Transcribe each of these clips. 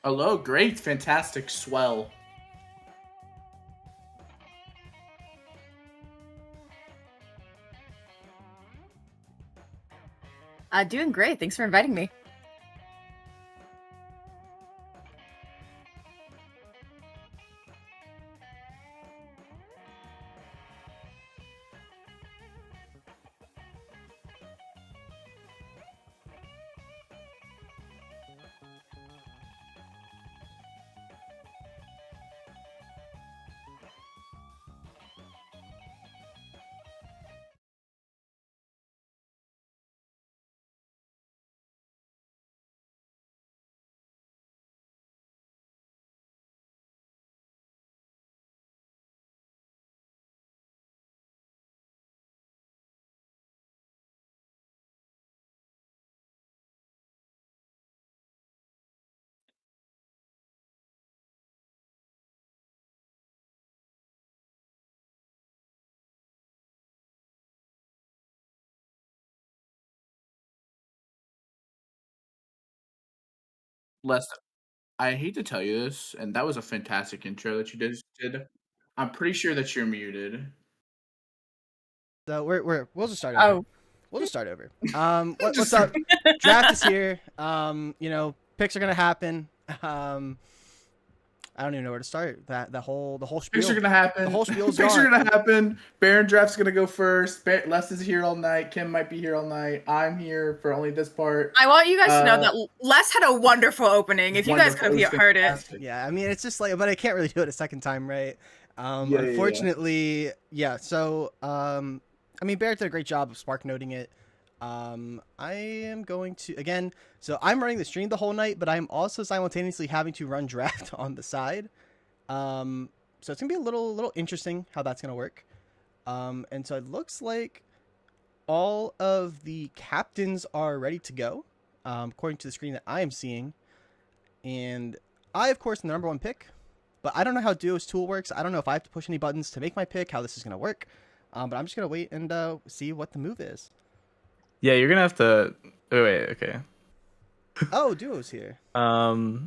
Hello, great, fantastic, swell. Doing great. Thanks for inviting me. Les, I hate to tell you this, and that was a fantastic intro that you did. I'm pretty sure that you're muted. So we'll just start over. Oh, We'll just start over. Just What's up? Draft is here. Picks are gonna happen. I don't even know where to start. The whole picks are spiel. gonna The happen. whole spiel's Picks are gone. gonna happen. Baron draft's gonna go first. Les is here all night. Kim might be here all night. I'm here for only this part. I want you guys to know Uh, that Les had a wonderful opening. If you guys Wonderful. could It was have heard it. fantastic. Yeah, I mean it's just like, but I can't really do it a second time, right? Yeah. Unfortunately, yeah. So, I mean, Barrett did a great job of spark noting it. I am going to again. So I'm running the stream the whole night, but I'm also simultaneously having to run draft on the side. Um, so it's gonna be a little interesting how that's gonna work. And so it looks like all of the captains are ready to go, according to the screen that I am seeing. And I, of course, am the number one pick, but I don't know how Duo's tool works. I don't know if I have to push any buttons to make my pick, how this is gonna work. But I'm just gonna wait and see what the move is. Yeah, you're gonna have to. Wait, okay. Oh, Duo's here. Do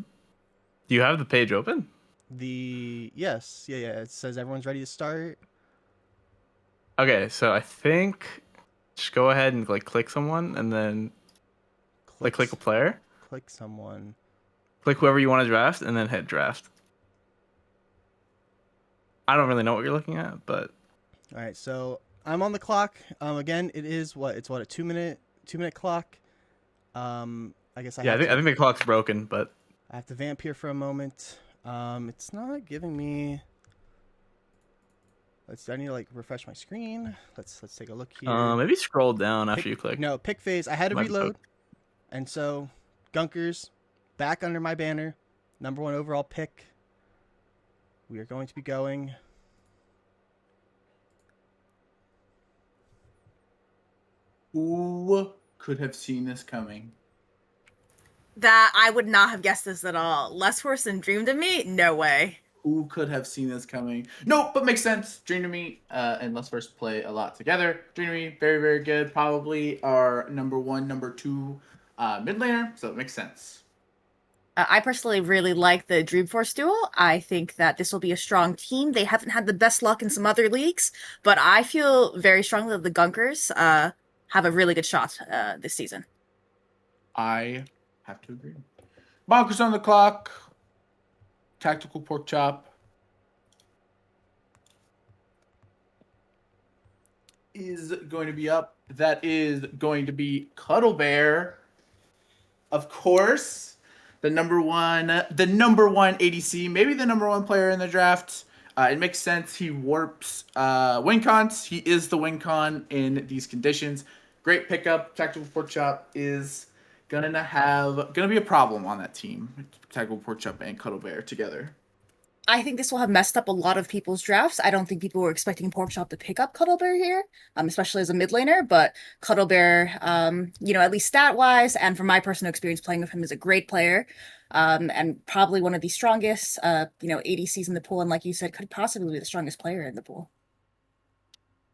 you have the page open? Yes, yeah. It says everyone's ready to start. Okay, so I think just go ahead and like click someone, and then click a player, Click someone. click whoever you want to draft, and then hit draft. I don't really know what you're looking at, but All right, so I'm on the clock. Again, it is what it's what a 2 minute clock. I guess yeah, I think the clock's broken, but I have to vamp here for a moment. It's not giving me. I need to like refresh my screen. Let's take a look here. maybe scroll down after you click. No, pick phase. I had to Might be reload, and so Gunkers back under my banner, number one overall pick. We are going to be going. Who could have seen this coming? That I would not have guessed this at all. Less worse than dreamed of me? No way. Who could have seen this coming? Nope, but makes sense. Dream to Me and Let's First play a lot together. Dream to Me, very, very good. Probably our number one, number two mid laner, so it makes sense. I personally really like the Dreamforce duel. I think that this will be a strong team. They haven't had the best luck in some other leagues, but I feel very strongly that the Gunkers have a really good shot this season. I have to agree. Bonkers on the clock. Tactical pork chop is going to be up. That is going to be Cuddle Bear, of course, the number one ADC, maybe the number one player in the draft. It makes sense. He warps win cons. He is the win con in these conditions. Great pickup. Tactical pork chop is gonna be a problem on that team. Tactical pork chop and Cuddle Bear together. I think this will have messed up a lot of people's drafts. I don't think people were expecting Porkchop to pick up Cuddlebear here, especially as a mid laner. But Cuddlebear, at least stat wise, and from my personal experience playing with him, is a great player, and probably one of the strongest, ADCs in the pool. And like you said, could possibly be the strongest player in the pool.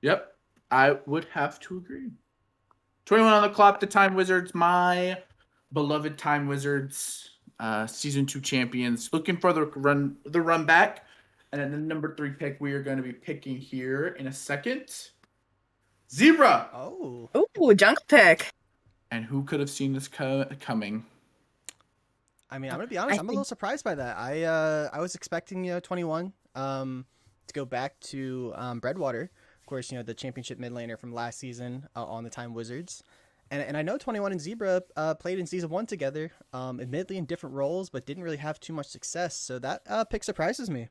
Yep, I would have to agree. 21 on the clock. The Time Wizards, my beloved Time Wizards. Season 2 champions. Looking for the run back. And then the number 3 pick we are going to be picking here in a second. Zebra! Oh. Ooh, jungle pick. And who could have seen this coming? I mean, I'm gonna be honest. I'm a little surprised by that. I was expecting 21 to go back to Breadwater, of course, the championship mid laner from last season on the Time Wizards, and I know 21 and Zebra played in season 1 together, admittedly in different roles, but didn't really have too much success. So that pick surprises me.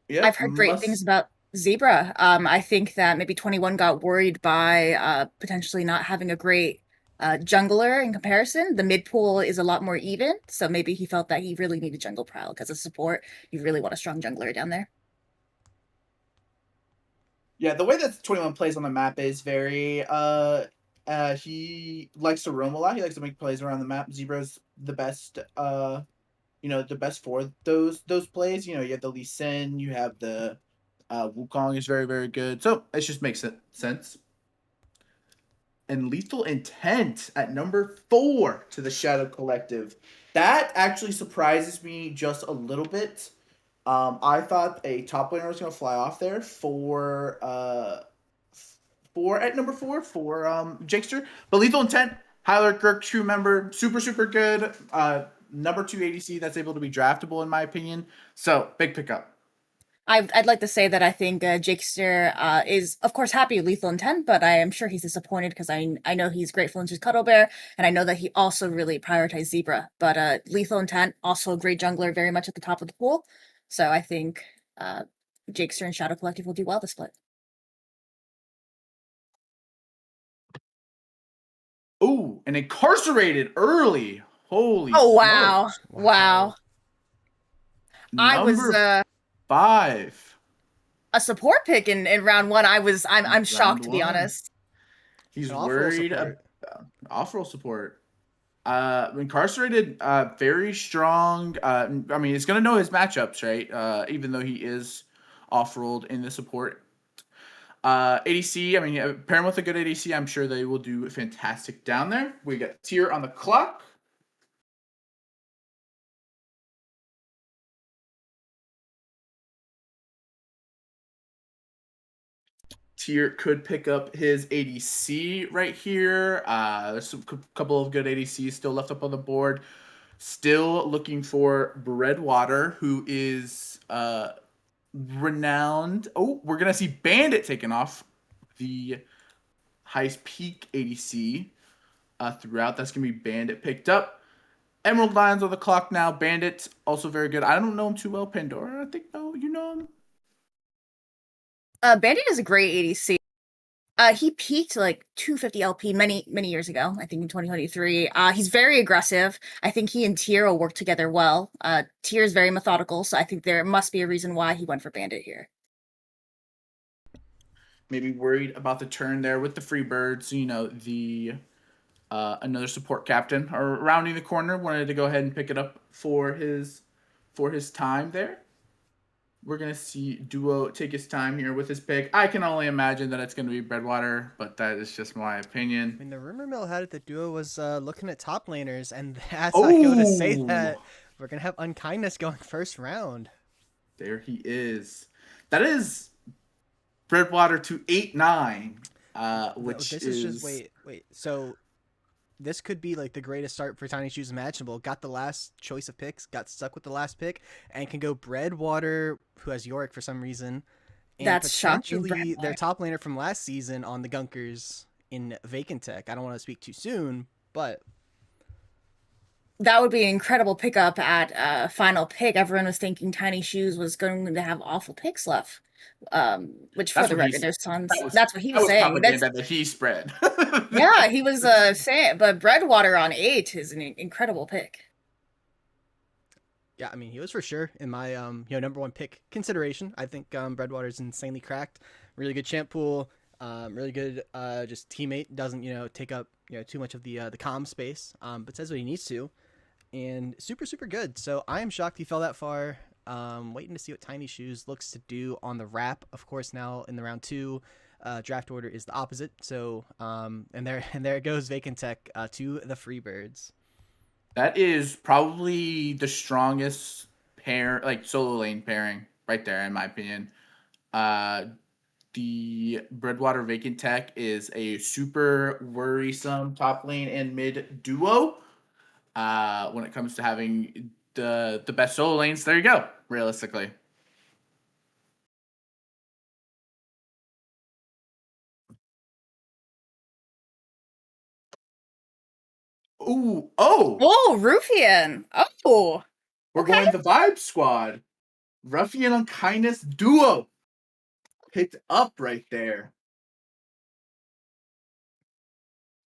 Yeah, I've heard great things about Zebra. I think that maybe 21 got worried by potentially not having a great jungler in comparison. The mid pool is a lot more even, so maybe he felt that he really needed jungle prowl because of support. You really want a strong jungler down there. Yeah, the way that 21 plays on the map is very he likes to roam a lot. He likes to make plays around the map. Zebra's the best the best for those plays. You have the Lee Sin, you have the Wukong is very, very good. So it just makes sense. And Lethal Intent at number 4 to the Shadow Collective. That actually surprises me just a little bit. I thought a top laner was going to fly off there for at number 4 for Jakester. But Lethal Intent, Hyler Kirk, true member, super, super good. Number 2 ADC that's able to be draftable in my opinion. So big pickup. I'd like to say that I think Jakester is, of course, happy with Lethal Intent, but I am sure he's disappointed because I know he's grateful into Scuttle Bear, and I know that he also really prioritized Zebra. But Lethal Intent, also a great jungler, very much at the top of the pool. So I think Jakester and Shadow Collective will do well this split. Ooh, and incarcerated early. Holy Oh, wow. smokes. Wow. I was Number 5. a support pick in round 1. I'm shocked, to be honest. He's An off-roll worried support. about off-roll support. Incarcerated, very strong. I mean, he's gonna know his matchups, right? Even though he is off-rolled in the support. ADC, I mean, pairing with a good ADC, I'm sure they will do fantastic down there. We got Tier on the clock. Tier could pick up his ADC right here. There's a couple of good ADCs still left up on the board. Still looking for Breadwater, who is renowned. Oh, we're going to see Bandit taken off the highest peak ADC throughout. That's going to be Bandit picked up. Emerald Lions on the clock now. Bandit, also very good. I don't know him too well. Pandora, I think, no, you know him? Bandit is a great ADC. He peaked like 250 LP many years ago. I think in 2023. He's very aggressive. I think he and Tier will work together well. Tier is very methodical, so I think there must be a reason why he went for Bandit here. Maybe worried about the turn there with the free birds. The another support captain or rounding the corner wanted to go ahead and pick it up for his time there. We're going to see Duo take his time here with his pick. I can only imagine that it's going to be Breadwater, but that is just my opinion. I mean, the rumor mill had it that Duo was looking at top laners, and as I go to say that, we're going to have Unkindness going first round. There he is. That is Breadwater to 8-9, which this is just wait. So this could be like the greatest start for Tiny Shoes imaginable. Got the last choice of picks, got stuck with the last pick, and can go Breadwater, who has Yorick for some reason. And that's shocking. Potentially their top laner from last season on the Gunkers in Vacant Tech. I don't want to speak too soon, but that would be an incredible pickup at final pick. Everyone was thinking Tiny Shoes was going to have awful picks left. Which for the record, there's tons. That's what he was saying. That's that he spread. Yeah, he was saying, but Breadwater on 8 is an incredible pick. Yeah, I mean, he was for sure in my number 1 pick consideration. I think Breadwater's insanely cracked. Really good champ pool. Really good just teammate. Doesn't take up too much of the comm space. But says what he needs to, and super good. So I am shocked he fell that far. Waiting to see what Tiny Shoes looks to do on the wrap. Of course, now in the round 2, draft order is the opposite. So and there it goes Vacant Tech to the Freebirds. That is probably the strongest pair, like solo lane pairing, right there, in my opinion. Uh, the Breadwater Vacant Tech is a super worrisome top lane and mid duo. When it comes to having the best solo lanes, there you go. Realistically. Ooh, oh, Oh, Rufian. Oh, we're okay. going the Vibe Squad. Ruffian on Kindness duo picked up right there.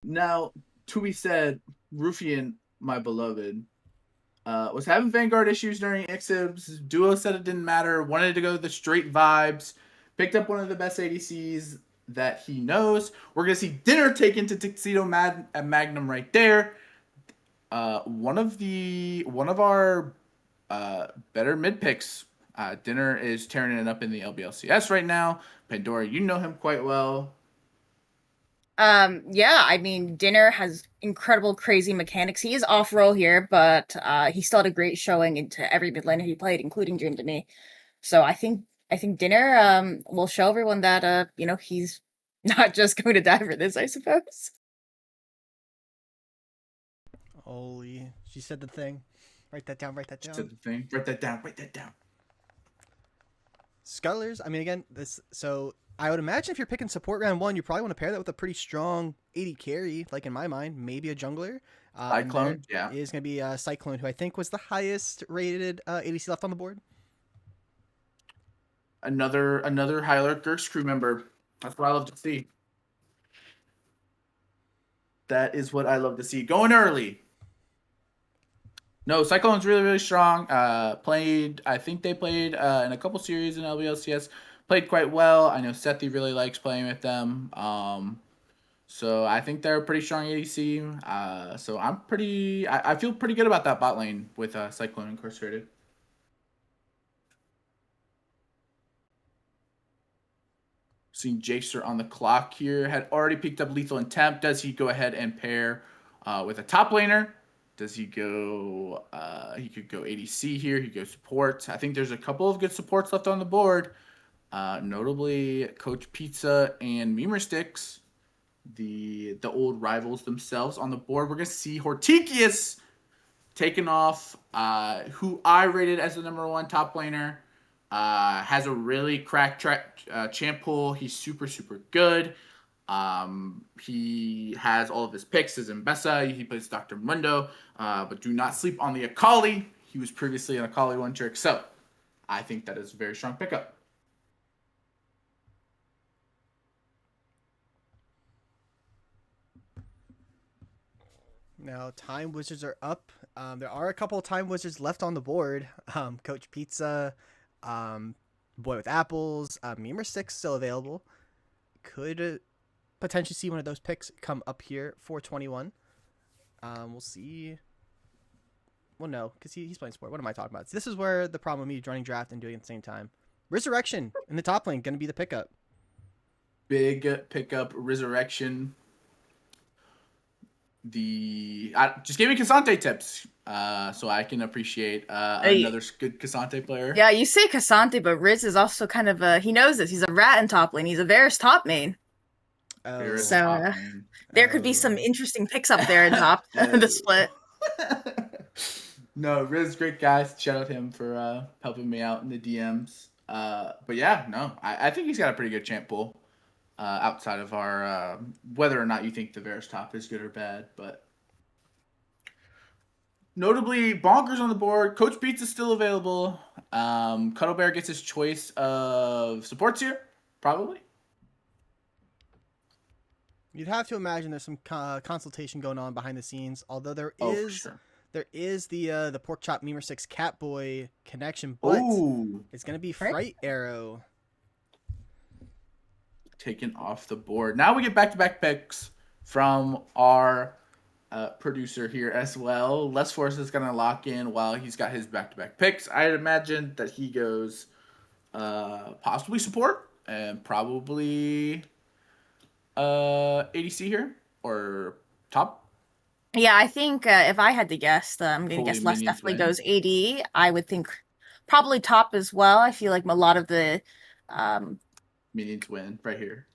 Now, to be said, Rufian, my beloved, was having Vanguard issues during Exibs. Duo said it didn't matter. Wanted to go the straight vibes. Picked up one of the best ADCs that he knows. We're gonna see Dinner taken to Tuxedo Magnum right there. One of our better mid picks. Dinner is tearing it up in the LBLCS right now. Pandora, you know him quite well. Yeah, I mean, Dinner has incredible, crazy mechanics. He is off role here, but he still had a great showing into every mid laner he played, including Dream to Me. So I think Dinner will show everyone that he's not just going to die for this, I suppose. Holy, she said the thing. Write that down. Write that Just down. said the thing. Write that down. Write that down. Scuttlers. I mean, again, this. So I would imagine if you're picking support round one, you probably want to pair that with a pretty strong AD carry. Like in my mind, maybe a jungler. And there Cyclone, yeah. is going to be Cyclone, who I think was the highest rated ADC left on the board. Another High Alert Gerx crew member. That's what I love to see. That is what I love to see. Going early. No, Cyclone's really strong. I think they played in a couple series in LBLCS. Played quite well. I know Sethi really likes playing with them. So I think they're a pretty strong ADC. So I feel pretty good about that bot lane with Cyclone incarcerated. Seeing Jacer on the clock here. Had already picked up Lethal Intent. Does he go ahead and pair with a top laner? Does he go? He could go ADC here. He goes support. I think there's a couple of good supports left on the board. Notably, Coach Pizza and Memer Sticks, the old rivals themselves on the board. We're gonna see Hortikius taken off, who I rated as the number one top laner. Has a really cracked champ pool. He's super good. He has all of his picks. His Mbessa. He plays Dr. Mundo. But do not sleep on the Akali. He was previously an Akali one trick. So I think that is a very strong pickup. Now, Time Wizards are up. There are a couple of Time Wizards left on the board. Coach Pizza, Boy with Apples, Memer Six still available. Could potentially see one of those picks come up here for 21. We'll see. Well, no, because he's playing sport. What am I talking about? This is where the problem with me running draft and doing it at the same time. Resurrection in the top lane, going to be the pickup. Big pickup, Resurrection. Just give me Cassante tips, so I can appreciate another good Cassante player. Yeah, you say Cassante, but Riz is also kind of he knows this. He's a rat in top lane. He's a Varus top main. Oh. So there could be some interesting picks up there in top the split. No, Riz, great guy. Shout out him for helping me out in the DMs. But yeah, no, I think he's got a pretty good champ pool. Outside of our whether or not you think the Varus top is good or bad, but notably Bonkers on the board. Coach Beats is still available. Cuddle Bear gets his choice of supports here, probably. You'd have to imagine there's some consultation going on behind the scenes. Although there is the pork chop Memer Six Catboy connection, but it's gonna be Fright Arrow taken off the board. Now we get back-to-back picks from our producer here as well. Les Force is going to lock in while he's got his back-to-back picks. I'd imagine that he goes possibly support and probably ADC here or top. Yeah, I think if I had to guess, I'm gonna Holy guess Les minions definitely win. goes AD. I would think probably top as well. I feel like a lot of the um Minions win right here.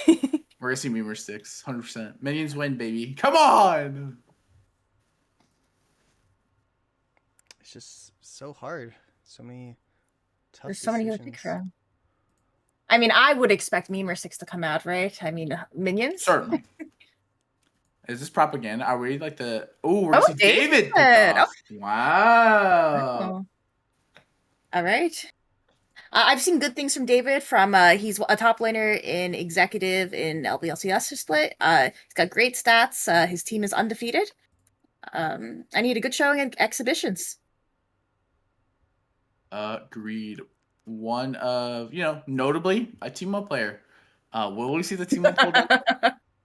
We're gonna see Memer 6, 100%. Minions win, baby. Come on! It's just so hard. So many tough there's so many good pick decisions. from. I mean, I would expect Memer 6 to come out, right? I mean, Minions. Certainly. Is this propaganda? Are we like the... Oh, we're Oh, gonna see David pick David. off. Wow. Oh, all right. I've seen good things from David. From he's a top laner in executive in LBLCS split. He's got great stats. His team is undefeated. I need a good showing in exhibitions. Agreed. One of, notably a team up player. Will we see the team up hold up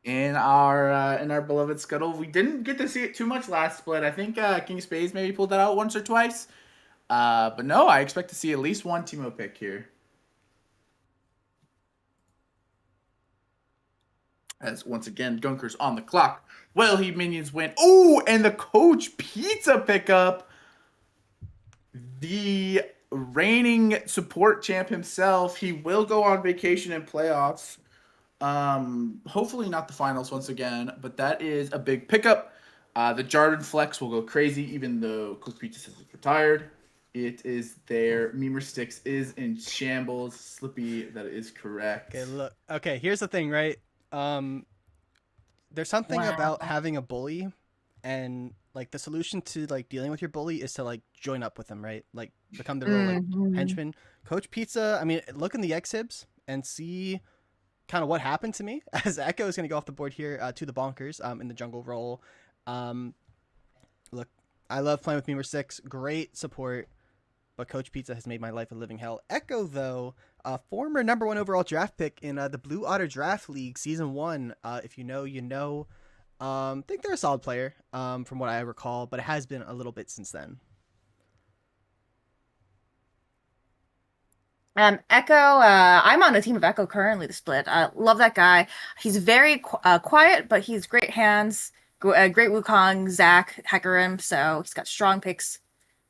in our beloved Scuttle? We didn't get to see it too much last split. I think King Spades maybe pulled that out once or twice. But no, I expect to see at least one team up pick here. As once again, Gunker's on the clock. Will he minions win? Oh, and the Coach Pizza pickup. The reigning support champ himself. He will go on vacation in playoffs. Hopefully not the finals once again, but that is a big pickup. The Jarden flex will go crazy, even though Coach Pizza says it's retired. It is there. Memer Sticks is in shambles. Slippy, that is correct. Okay, look. Okay, here's the thing, right? There's something Wow. about having a bully, and like the solution to like dealing with your bully is to like join up with them, right? Like become their little like Mhm. henchman. Coach Pizza. I mean, look in the exhibs and see kind of what happened to me. As Echo is going to go off the board here to the bonkers in the jungle role. Look, I love playing with Memer 6. Great support. But Coach Pizza has made my life a living hell. Echo, though, a former #1 overall draft pick in the Blue Otter Draft League Season 1. If you know, you know. Think they're a solid player from what I recall, but it has been a little bit since then. Echo, I'm on a team of Echo currently, the split. Love that guy. He's very quiet, but he's great hands, great Wukong, Zac, Hecarim, so he's got strong picks.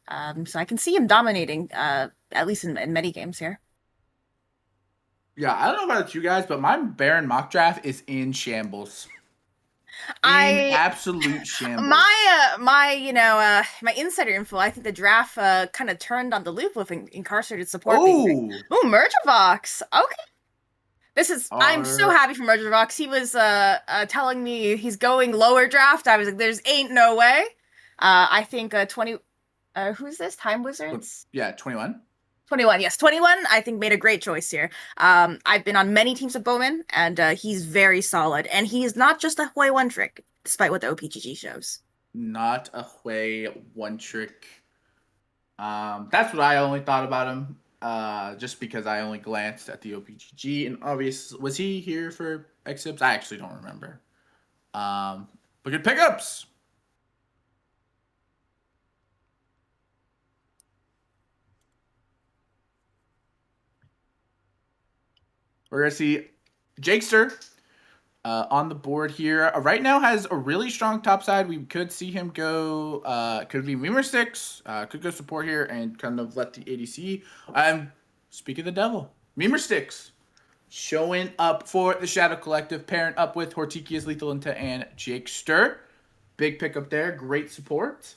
So I can see him dominating, at least in many games here. Yeah, I don't know about you guys, but my Baron mock draft is in shambles. In I absolute shambles. my insider info. I think the draft kind of turned on the loop with incarcerated support being. Oh, Oh, Mergervox. Okay. I'm so happy for Mergervox. He was telling me he's going lower draft. I was like, there's ain't no way. I think 20 who's this? Time Wizards? yeah, 21. 21, yes, 21. I think made a great choice here. I've been on many teams of Bowman, and he's very solid. And he's not just a Hoi one trick, despite what the OPGG shows. Not a way one trick. That's what I only thought about him. Just because I only glanced at the OPGG, and obvious was he here for exhibs? I actually don't remember. But good pickups. We're gonna see Jakester on the board here. Right now has a really strong top side. We could see him go. Could be Memer 6. Could go support here and kind of let the ADC. Speak of the devil, Memer Sticks showing up for the Shadow Collective, pairing up with Hortikia's Lethal Intent and Jakester. Big pickup there. Great support.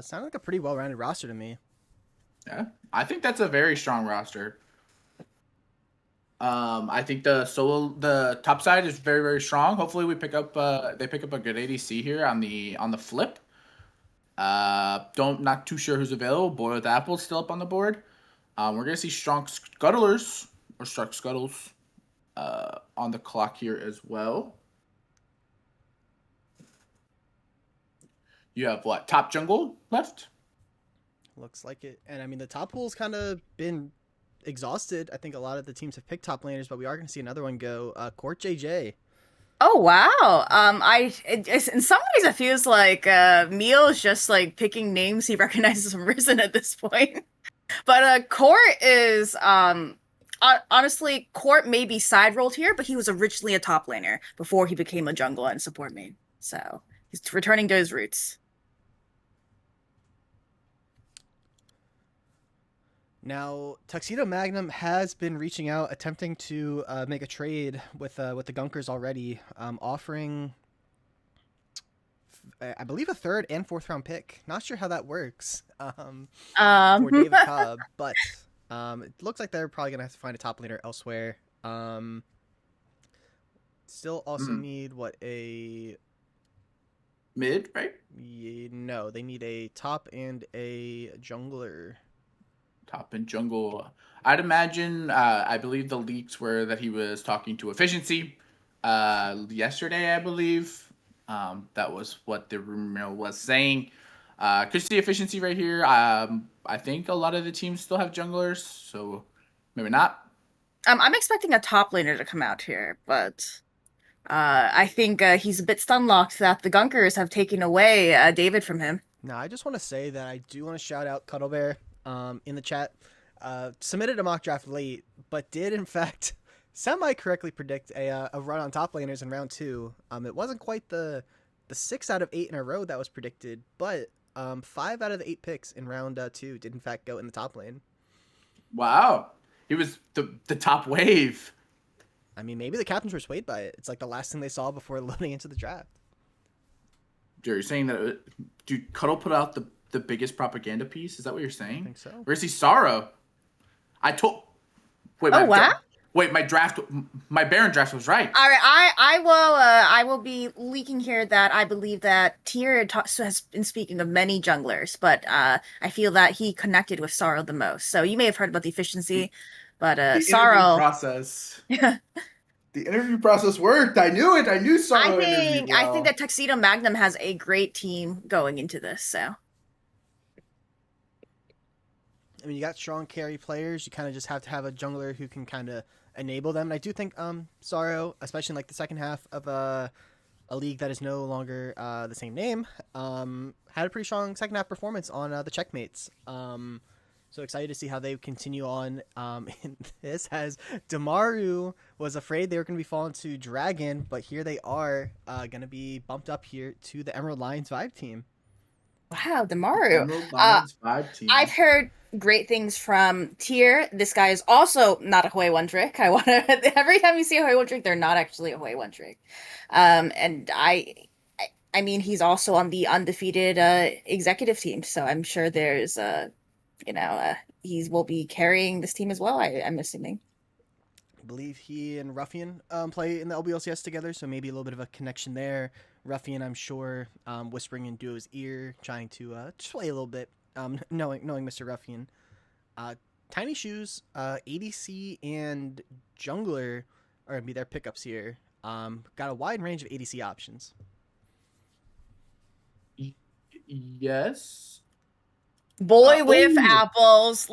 Sounded like a pretty well-rounded roster to me. Yeah, I think that's a very strong roster. I think the top side is very, very strong. Hopefully they pick up a good ADC here on the flip. Not too sure who's available. Boiled Apple's still up on the board. We're gonna see strong scuttlers or strong scuttles on the clock here as well. You have what? Top jungle left? Looks like it. And I mean, the top pool's kind of been exhausted. I think a lot of the teams have picked top laners, but we are going to see another one go. Court JJ. Oh wow! In some ways it feels like Meal is just like picking names he recognizes from Risen at this point. But Court is honestly Court may be side rolled here, but he was originally a top laner before he became a jungle and support main. So He's returning to his roots. Now, Tuxedo Magnum has been reaching out, attempting to make a trade with the Gunkers already, offering, I believe, a third and fourth round pick. Not sure how that works for David Cobb, but it looks like they're probably gonna have to find a top laner elsewhere. Still also need a mid, right? no, they need a top and a jungler. Top and jungle. I'd imagine. I believe the leaks were that he was talking to efficiency. Yesterday, I believe. That was what the rumor was saying. Could see efficiency right here. I think a lot of the teams still have junglers, so maybe not. I'm expecting a top laner to come out here, but I think he's a bit stunlocked that the Gunkers have taken away David from him. Now, I just want to say that I do want to shout out Cuddle Bear in the chat. Submitted a mock draft late, but did in fact semi-correctly predict a run on top laners in round 2. It wasn't quite the 6 out of 8 in a row that was predicted, but 5 out of the 8 picks in round 2 did in fact go in the top lane. Wow, he was the top wave. I mean, maybe the captains were swayed by it. It's like the last thing they saw before loading into the draft. You're saying that, dude, Cuddle put out the biggest propaganda piece? Is that what you're saying? I think so. Where's he Sorrow? I told. Wait, Oh, wow. My Baron draft was right. All right, I will be leaking here that I believe that Tyr has been speaking of many junglers, but I feel that he connected with Sorrow the most. So you may have heard about the efficiency, but The Sorrow. interview process. The interview process worked. I knew it. I knew Sorrow interviewed well. I think that Tuxedo Magnum has a great team going into this. So. I mean, you got strong carry players. You kind of just have to have a jungler who can kind of enable them. And I do think Sorrow, especially in like the second half of a league that is no longer the same name, had a pretty strong second half performance on the Checkmates. So excited to see how they continue on in this, as Damaru was afraid they were going to be falling to Dragon, but here they are going to be bumped up here to the Emerald Lions Vibe team. Wow, Damaru. Emerald Lions Vibe team. I've heard great things from Tyr. This guy is also not a Hoi One Trick. I want to. Every time you see a Hoi One Trick, they're not actually a Hoi One Trick. And I mean, he's also on the undefeated executive team, so I'm sure there's he will be carrying this team as well. I'm assuming. I believe he and Ruffian play in the LBLCS together, so maybe a little bit of a connection there. Ruffian, I'm sure, whispering in Duo's ear, trying to just play a little bit, knowing Mr. Ruffian. Tiny Shoes, ADC and Jungler are going to be their pickups here. Got a wide range of ADC options. Yes. Boy with apples.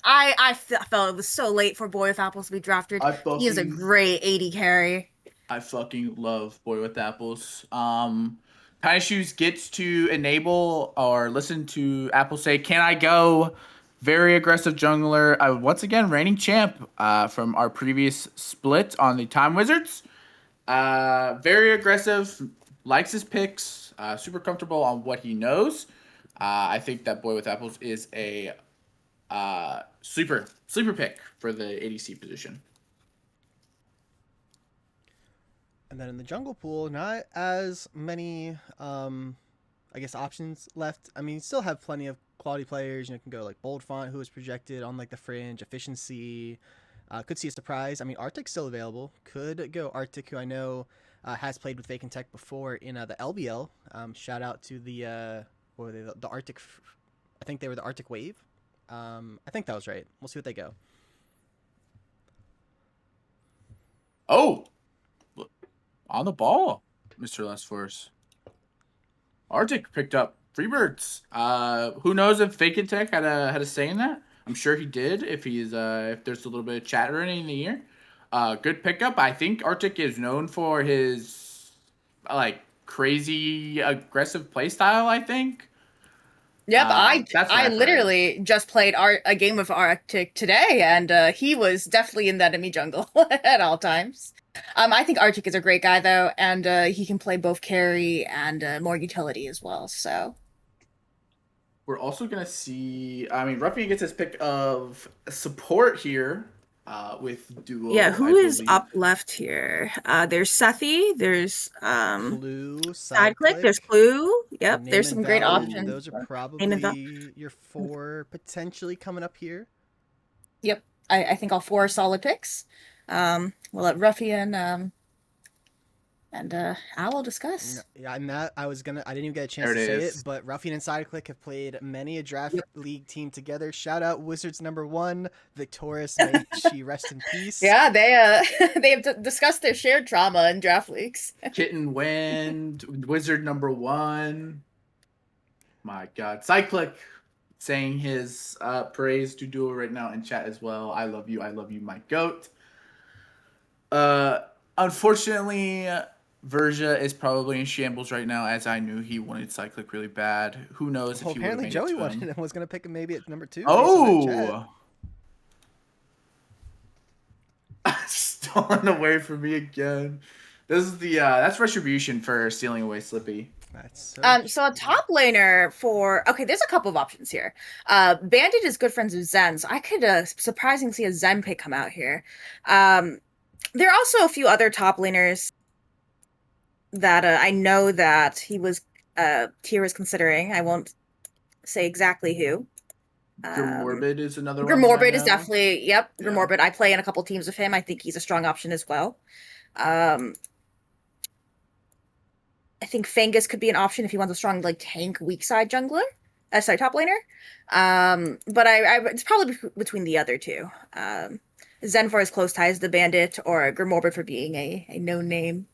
I felt it was so late for Boy with apples to be drafted. He is a great AD carry. I fucking love Boy with Apples. Tiny Shoes gets to enable or listen to Apple say, "Can I go?" Very aggressive jungler. Once again, reigning champ from our previous split on the Time Wizards. Very aggressive. Likes his picks. Super comfortable on what he knows. I think that Boy with Apples is a sleeper pick for the ADC position. And then in the jungle pool, not as many, I guess, options left. I mean, you still have plenty of quality players. You know, can go like Bold Font, who is projected on like the fringe, efficiency. Could see a surprise. I mean, Arctic's still available. Could go Arctic, who I know has played with Vacant Tech before in the LBL. Shout out to the Arctic. I think they were the Arctic Wave. I think that was right. We'll see what they go. Oh. On the ball, Mr. Last Force. Arctic picked up Freebirds. Who knows if Vacant Tech had a say in that? I'm sure he did. If he's if there's a little bit of chatter in the ear. Good pickup. I think Arctic is known for his like crazy aggressive play style. I think. Yep, I literally just played a game of Arctic today, and he was definitely in that enemy jungle at all times. I think Arctic is a great guy though, and he can play both carry and more utility as well. So We're also gonna see. I mean, Ruffy gets his pick of support here, with yeah, Duo, I who is believe. up left here? There's Sethi, there's Clue, Side side Click, there's click, Clue. Yep, name there's and some great value. options. Those are Name and Val. probably your 4 potentially coming up here. Yep, I think all four are solid picks. We'll let Ruffy and Owl No, discuss. yeah, and that I didn't even get a chance There it to say is. it, but Ruffian and Sideclick have played many a draft Yep. league team together. Shout out Wizards #1, Victorious, may she rest in peace. Yeah, they they have discussed their shared trauma in draft leagues. Kitten Wind, Wizard #1. My God, Cyclic saying his praise to Duo right now in chat as well. I love you, my goat. Unfortunately, Verja is probably in shambles right now, as I knew he wanted Cyclic really bad. Who knows if Well, he would have apparently made Joey it to wanted him. and was gonna pick him maybe at #2 based on that chat. Oh, stolen away from me again. This is the that's retribution for stealing away Slippy. That's so So a top laner for okay, there's a couple of options here. Bandit is good friends with Zen, so I could surprisingly see a Zen pick come out here. There are also a few other top laners that I know that Tier was considering. I won't say exactly who. Morbid is another one that I Grimorbid is know. definitely yep. Yeah. Grimorbid. I play in a couple teams with him. I think he's a strong option as well. Um, I think Fangus could be an option if he wants a strong like tank weak side jungler. Sorry, top laner. But it's probably between the other two. Zen for his close ties to the Bandit, or Grimorbid for being a no name.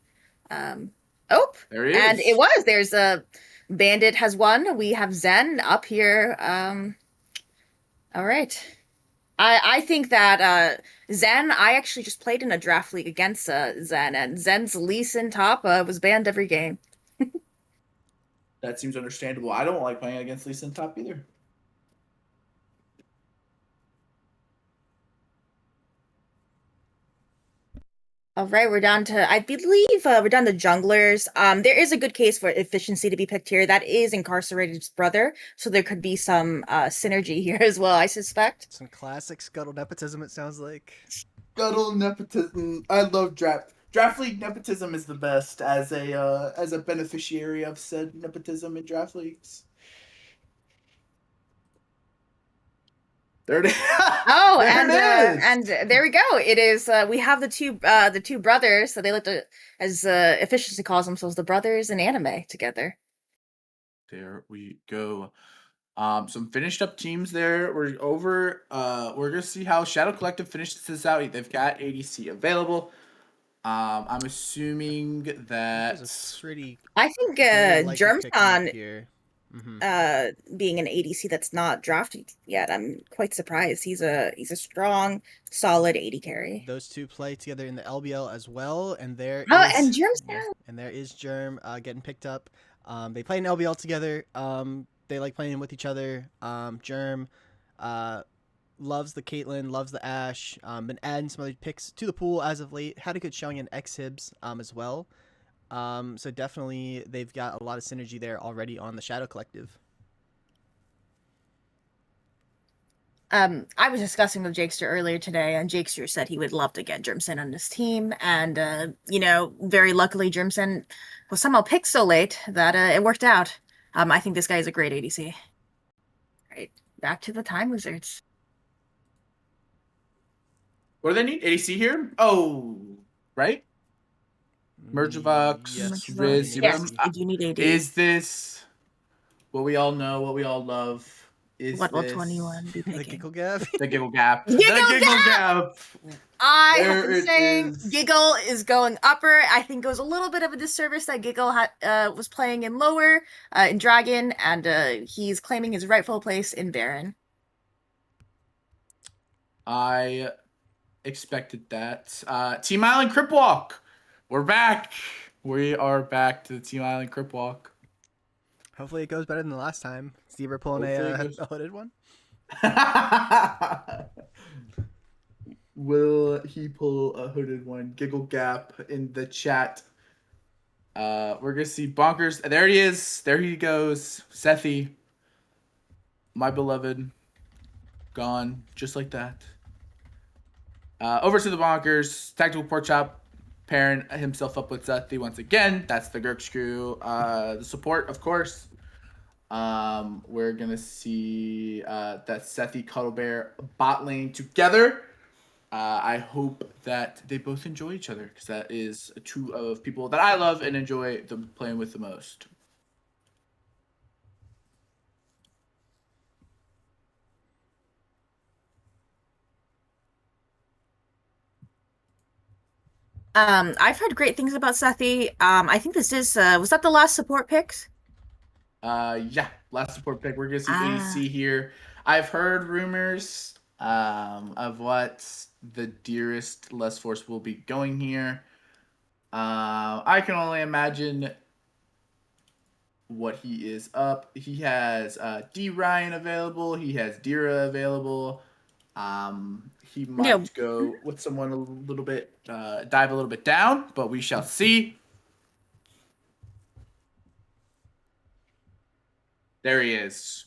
Oh, There he and is. it was. There's a Bandit has won. We have Zen up here. All right. I think that Zen. I actually just played in a draft league against Zen, and Zen's Lee Sin top was banned every game. That seems understandable. I don't like playing against Lee Sin top either. All right, we're down to, I believe, we're down to junglers. There is a good case for efficiency to be picked here. That is Incarcerated's brother, so there could be some synergy here as well, I suspect. some classic Scuttle nepotism. It sounds like. Scuttle nepotism. I love draft league nepotism is the best as a beneficiary of said nepotism in draft leagues. There it is. Oh, There it is. and there we go. It is. We have the two brothers. So they look to, as efficiency calls themselves, the brothers in anime together. There we go. Some finished up teams there. We're over. We're gonna see how Shadow Collective finishes this out. They've got ADC available. I'm assuming That that was a pretty I think clear likely pick coming up Germson here. Mhm. being an ADC that's not drafted yet, I'm quite surprised. He's a strong, solid AD carry. Those two play together in the LBL as well, and there Oh, is and Germson. and there is Germ getting picked up. They play in LBL together. They like playing with each other. Germ loves the Caitlyn, loves the Ashe. Been adding some other picks to the pool as of late. Had a good showing in X-Hibs as well. So definitely they've got a lot of synergy there already on the Shadow Collective. I was discussing with Jakester earlier today, and Jakester said he would love to get Germson on his team. And, very luckily, Germson was somehow picked so late that it worked out. I think this guy is a great ADC. Right, back to the Time Wizards. what do they need? ADC here? Oh, right. Merchavox, Yes, Riz, Yes, ADC. they do need AD. Is this what we all know? What we all love? Is What will this 21 be the picking? Giggle Gap. the Giggle Gap? Giggle The Giggle Gap. I have There been it saying is. Giggle is going upper. I think it was a little bit of a disservice that Giggle was playing in lower in Dragon, and he's claiming his rightful place in Baron. I expected that. Team Island Crip Walk. We're back. We are back to the Team Island Crip Walk. Hopefully it goes better than the last time. Steve, we're pulling Hopefully it a goes- hooded one. Will he pull a hooded one? Giggle Gap in the chat. We're gonna see Bonkers. There he is. There he goes. Sethi, my beloved, gone just like that. Over to the Bonkers. Tactical Pork Chop pairing himself up with Sethi once again. That's the Gurk Screw. The support, of course. We're gonna see that Sethi Cuddle Bear bot lane together. I hope that they both enjoy each other because that is two of people that I love and enjoy them playing with the most. I've heard great things about Sethi. I think this is was that the last support picks? Yeah, last support pick. We're gonna see Ah. AC here. I've heard rumors of what the dearest Less Force will be going here. I can only imagine what he is up. He has D Ryan available. He has Dira available. He No. might go with someone a little bit, dive a little bit down, but we shall see. There he is.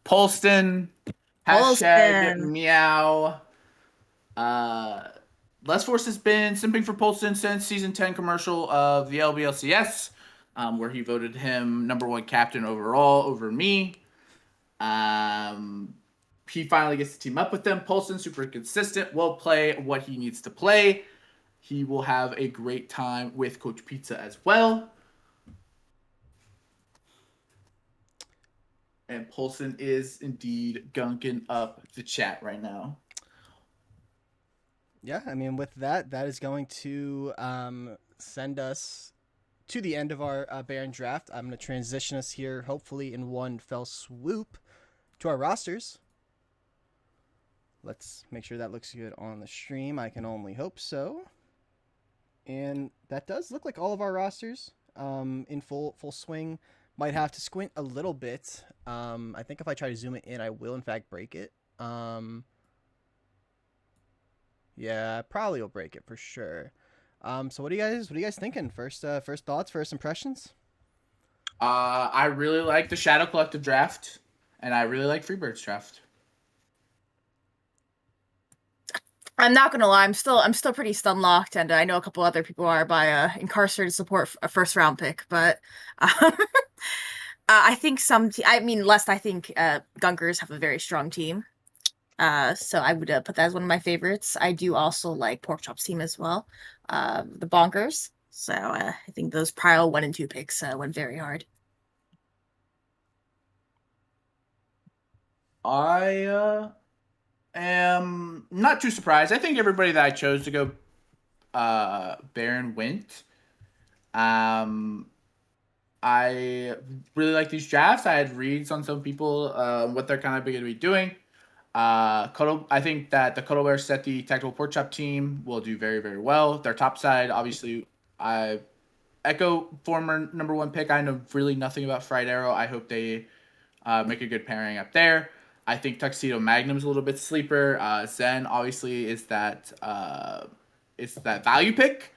Polston. Hashtag Holston. meow. Uh, Les Force has been simping for Polston since season 10 commercial of the LBLCS, where he voted him #1 captain overall over me. He finally gets to team up with them. Polston, super consistent, will play what he needs to play. He will have a great time with Coach Pizza as well. And Polston is indeed gunking up the chat right now. Yeah, I mean, with that, that is going to send us to the end of our Baron draft. I'm going to transition us here, hopefully in one fell swoop, to our rosters. Let's make sure that looks good on the stream. I can only hope so. And that does look like all of our rosters in full swing. Might have to squint a little bit. I think if I try to zoom it in, I will in fact break it. Yeah, I probably will break it for sure. So what are you guys thinking? First thoughts, first impressions? I really like the Shadow Collective draft, and I really like Freebird's draft. I'm not gonna lie, I'm still pretty stun locked, and I know a couple other people are by incarcerated support a first round pick, but I think I mean, lest I think Gunkers have a very strong team. So I would put that as one of my favorites. I do also like Pork Chop's team as well, the Bonkers. So I think those pile 1 and 2 picks went very hard. I am not too surprised. I think everybody that I chose to go Baron went. I really like these drafts. I had reads on some people what they're kind of going to be doing. I think that the Cuddle Bear set the Tactical Pork Chop team will do very, very well. Their top side, obviously, I Echo, former #1 pick. I know really nothing about Fried Arrow. I hope they make a good pairing up there. I think Tuxedo Magnum's a little bit sleeper. Zen obviously is that value pick.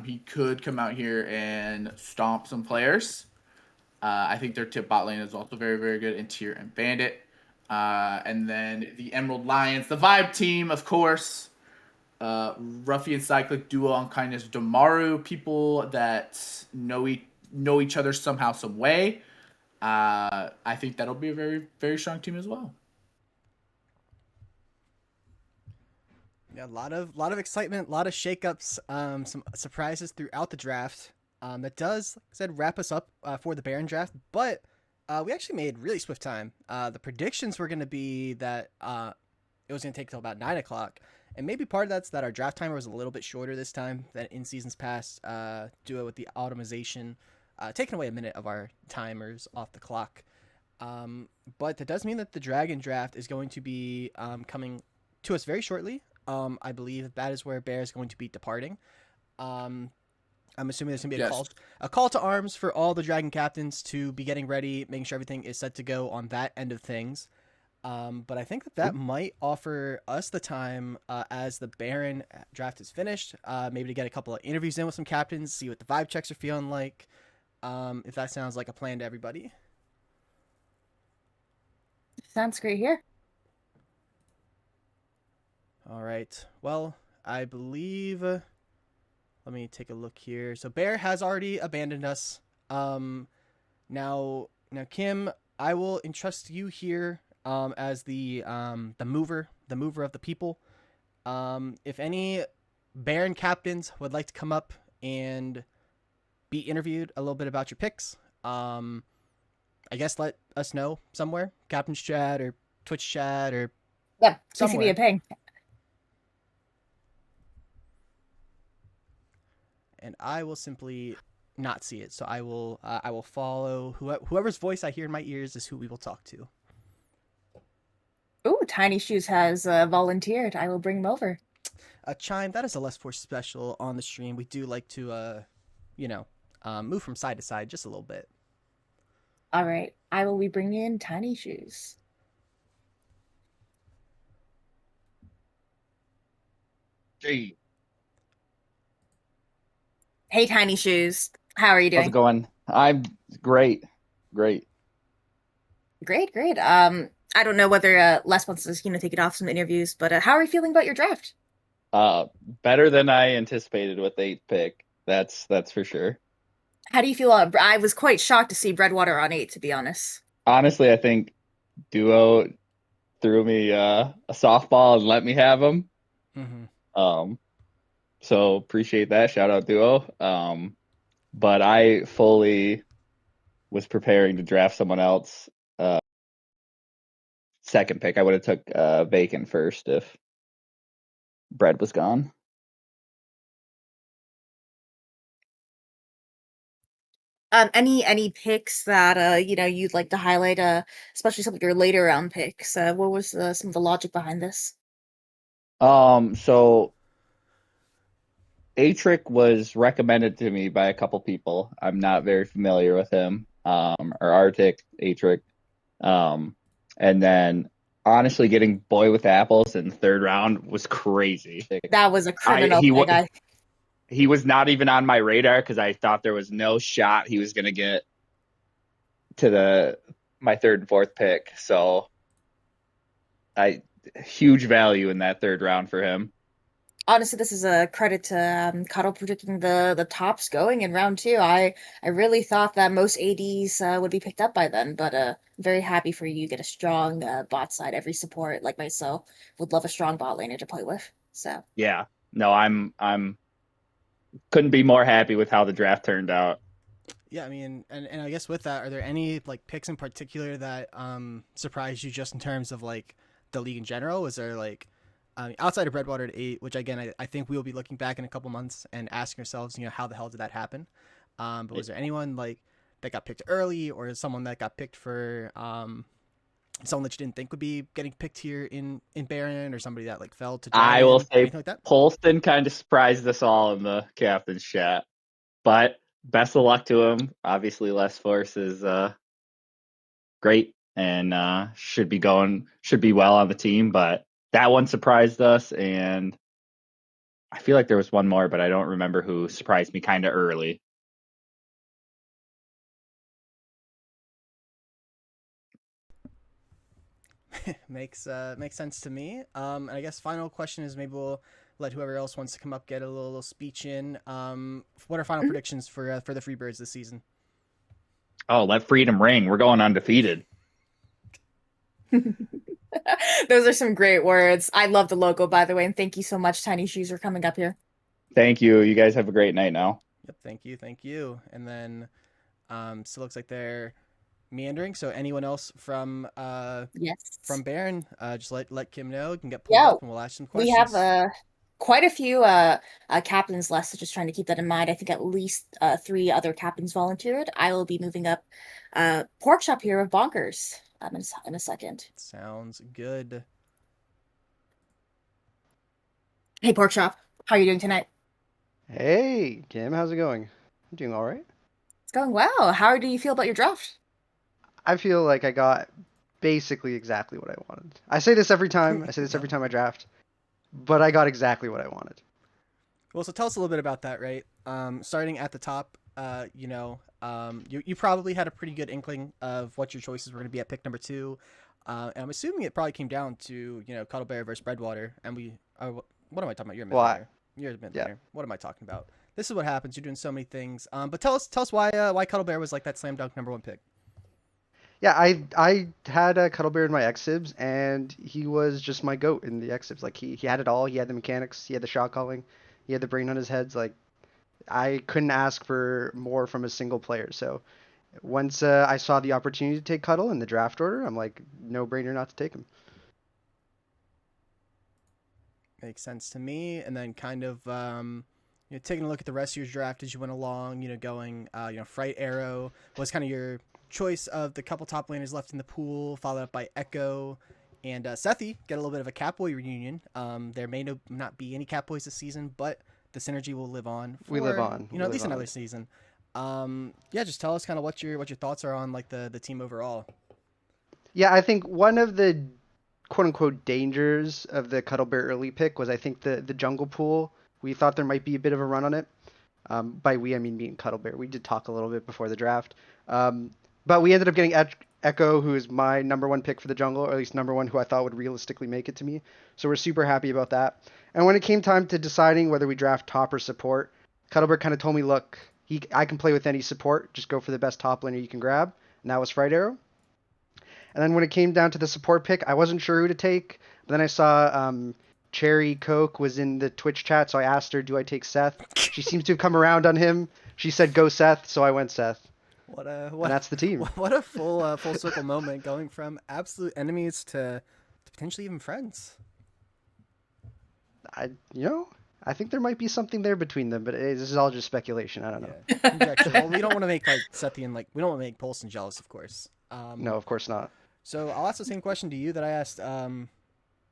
He could come out here and stomp some players. I think their tip bot lane is also very, very good in Tier and Bandit. And then the Emerald Lions, the Vibe team, of course. Ruffian Cyclic Duo on Kindness Damaru, people that know each other somehow, some way. I think that'll be a very, very strong team as well. Yeah, a lot of excitement, a lot of shakeups, some surprises throughout the draft. That does, like I said, wrap us up for the Baron draft. But we actually made really swift time. The predictions were going to be that it was going to take till about 9 o'clock. And maybe part of that's that our draft timer was a little bit shorter this time than in seasons past, due with the automation, taking away a minute of our timers off the clock. But that does mean that the Dragon draft is going to be coming to us very shortly. I believe that is where Bear is going to be departing. I'm assuming there's going to be a call to arms for all the Dragon captains to be getting ready, making sure everything is set to go on that end of things. But I think that might offer us the time, as the Baron draft is finished, maybe to get a couple of interviews in with some captains, see what the vibe checks are feeling like. If that sounds like a plan to everybody. Sounds great here. All right. Well, I believe. Let me take a look here. So Bear has already abandoned us. Now, Kim, I will entrust you here, as the mover of the people. If any Baron captains would like to come up and be interviewed a little bit about your picks, I guess let us know somewhere, Captain's chat or Twitch chat or Yeah, TCB somewhere. and ping. And I will simply not see it. So I will follow whoever's voice I hear in my ears is who we will talk to. Ooh, Tiny Shoes has volunteered. I will bring him over. Chime, that is a less force special on the stream. We do like to you know, move from side to side just a little bit. All right, I will be bringing in Tiny Shoes. Hey, Hey, Tiny Shoes. How are you how's it doing? going? I'm great. Great. Great, great. I don't know whether Les wants to, take it off some interviews, but how are you feeling about your draft? Better than I anticipated with the eighth pick. That's for sure. How do you feel? I was quite shocked to see Breadwater on 8, to be honest. Honestly, I think Duo threw me a softball and let me have him. Mm-hmm. So appreciate that. Shout out Duo. But I fully was preparing to draft someone else. Second pick, I would have took Bacon first if Bread was gone. Any picks that you'd like to highlight, especially some of your later round picks? What was some of the logic behind this? So Atrick was recommended to me by a couple people. I'm not very familiar with him. Or Arctic, Atrick. And then honestly getting Boy with Apples in the third round was crazy. That was a I criminal pick. he was not even on my radar because I thought there was no shot he was gonna get to my third and fourth pick. So I huge value in that third round for him. Honestly, this is a credit to Cuddle predicting the tops going in round 2. I really thought that most ADs would be picked up by then, but very happy for you. You get a strong bot side. Every support like myself would love a strong bot laner to play with. So Yeah. No, I'm couldn't be more happy with how the draft turned out. Yeah, I mean, and I guess with that, are there any like picks in particular that surprised you just in terms of like the league in general? Was there like outside of Breadwater at 8, which again I think we will be looking back in a couple months and asking ourselves, how the hell did that happen? But was there anyone like that got picked early, or someone that got picked for someone that you didn't think would be getting picked here in Baron, or somebody that like fell to I will Dragon, say anything like that? Polston kind of surprised us all in the captain's chat. But best of luck to him. Obviously, less force is great and should be well on the team. But that one surprised us, and I feel like there was one more, but I don't remember who surprised me kind of early. Makes sense to me. And I guess final question is maybe we'll let whoever else wants to come up get a little speech in. What are final predictions for the Freebirds this season? Oh, let freedom ring. We're going undefeated. those are some great words. I love the logo, by the way, and thank you so much, Tiny Shoes, for coming up here. Thank you. You guys have a great night now. Yep, thank you. And then, still looks like they're meandering. So anyone else from Yes. Baron, just let Kim know. You can get pulled Yeah, up, and we'll ask some we questions. have quite a few captains left, so just trying to keep that in mind. I think at least 3 other captains volunteered. I will be moving up Pork Chop here of Bonkers in a second. Sounds good. Hey, Pork Chop, how are you doing tonight? Hey, Kim, how's it going? I'm doing all right. It's going well. How do you feel about your draft? I feel like I got basically exactly what I wanted. I say this every time. I say this every time I draft, but I got exactly what I wanted. Well, so tell us a little bit about that, right? Starting at the top, you probably had a pretty good inkling of what your choices were going to be at pick number 2. And I'm assuming it probably came down to, Cuddle Bear versus Breadwater. And what am I talking about? You're a mid Well, laner. You're a mid yeah. laner. What am I talking about? This is what happens. You're doing so many things. But tell us why Cuddle Bear was like that slam dunk number 1 pick. Yeah, I had a Cuddle Bear in my Xibs, and he was just my goat in the Xibs. Like he had it all. He had the mechanics. He had the shot calling. He had the brain on his heads. Like I couldn't ask for more from a single player. So once I saw the opportunity to take Cuddle in the draft order, I'm like, no brainer not to take him. Makes sense to me. And then kind of taking a look at the rest of your draft as you went along, going Fright Arrow was kind of your choice of the couple top laners left in the pool, followed up by Echo and Sethi. Get a little bit of a Catboy reunion. There may not be any Catboys this season, but the synergy will live on. We live on. At least another season. Just tell us kind of what your thoughts are on like the team overall. Yeah, I think one of the quote unquote dangers of the Cuddle Bear early pick was I think the jungle pool. We thought there might be a bit of a run on it. By we, I mean me and Cuddle Bear. We did talk a little bit before the draft. But we ended up getting Echo, who is my number 1 pick for the jungle, or at least number 1 who I thought would realistically make it to me. So we're super happy about that. And when it came time to deciding whether we draft top or support, Cuddle Bear kind of told me, look, I can play with any support. Just go for the best top laner you can grab. And that was Fright Arrow. And then when it came down to the support pick, I wasn't sure who to take. But then I saw Cherry Coke was in the Twitch chat, so I asked her, do I take Seth? She seems to have come around on him. She said, go Seth, so I went Seth. And that's the team. What a full circle moment, going from absolute enemies to potentially even friends. I think there might be something there between them, but this is all just speculation. I don't know. Yeah. Conjecture. Well, we don't want to make like Sethi and we don't want to make Polson jealous, of course. No, of course not. So I'll ask the same question to you that I asked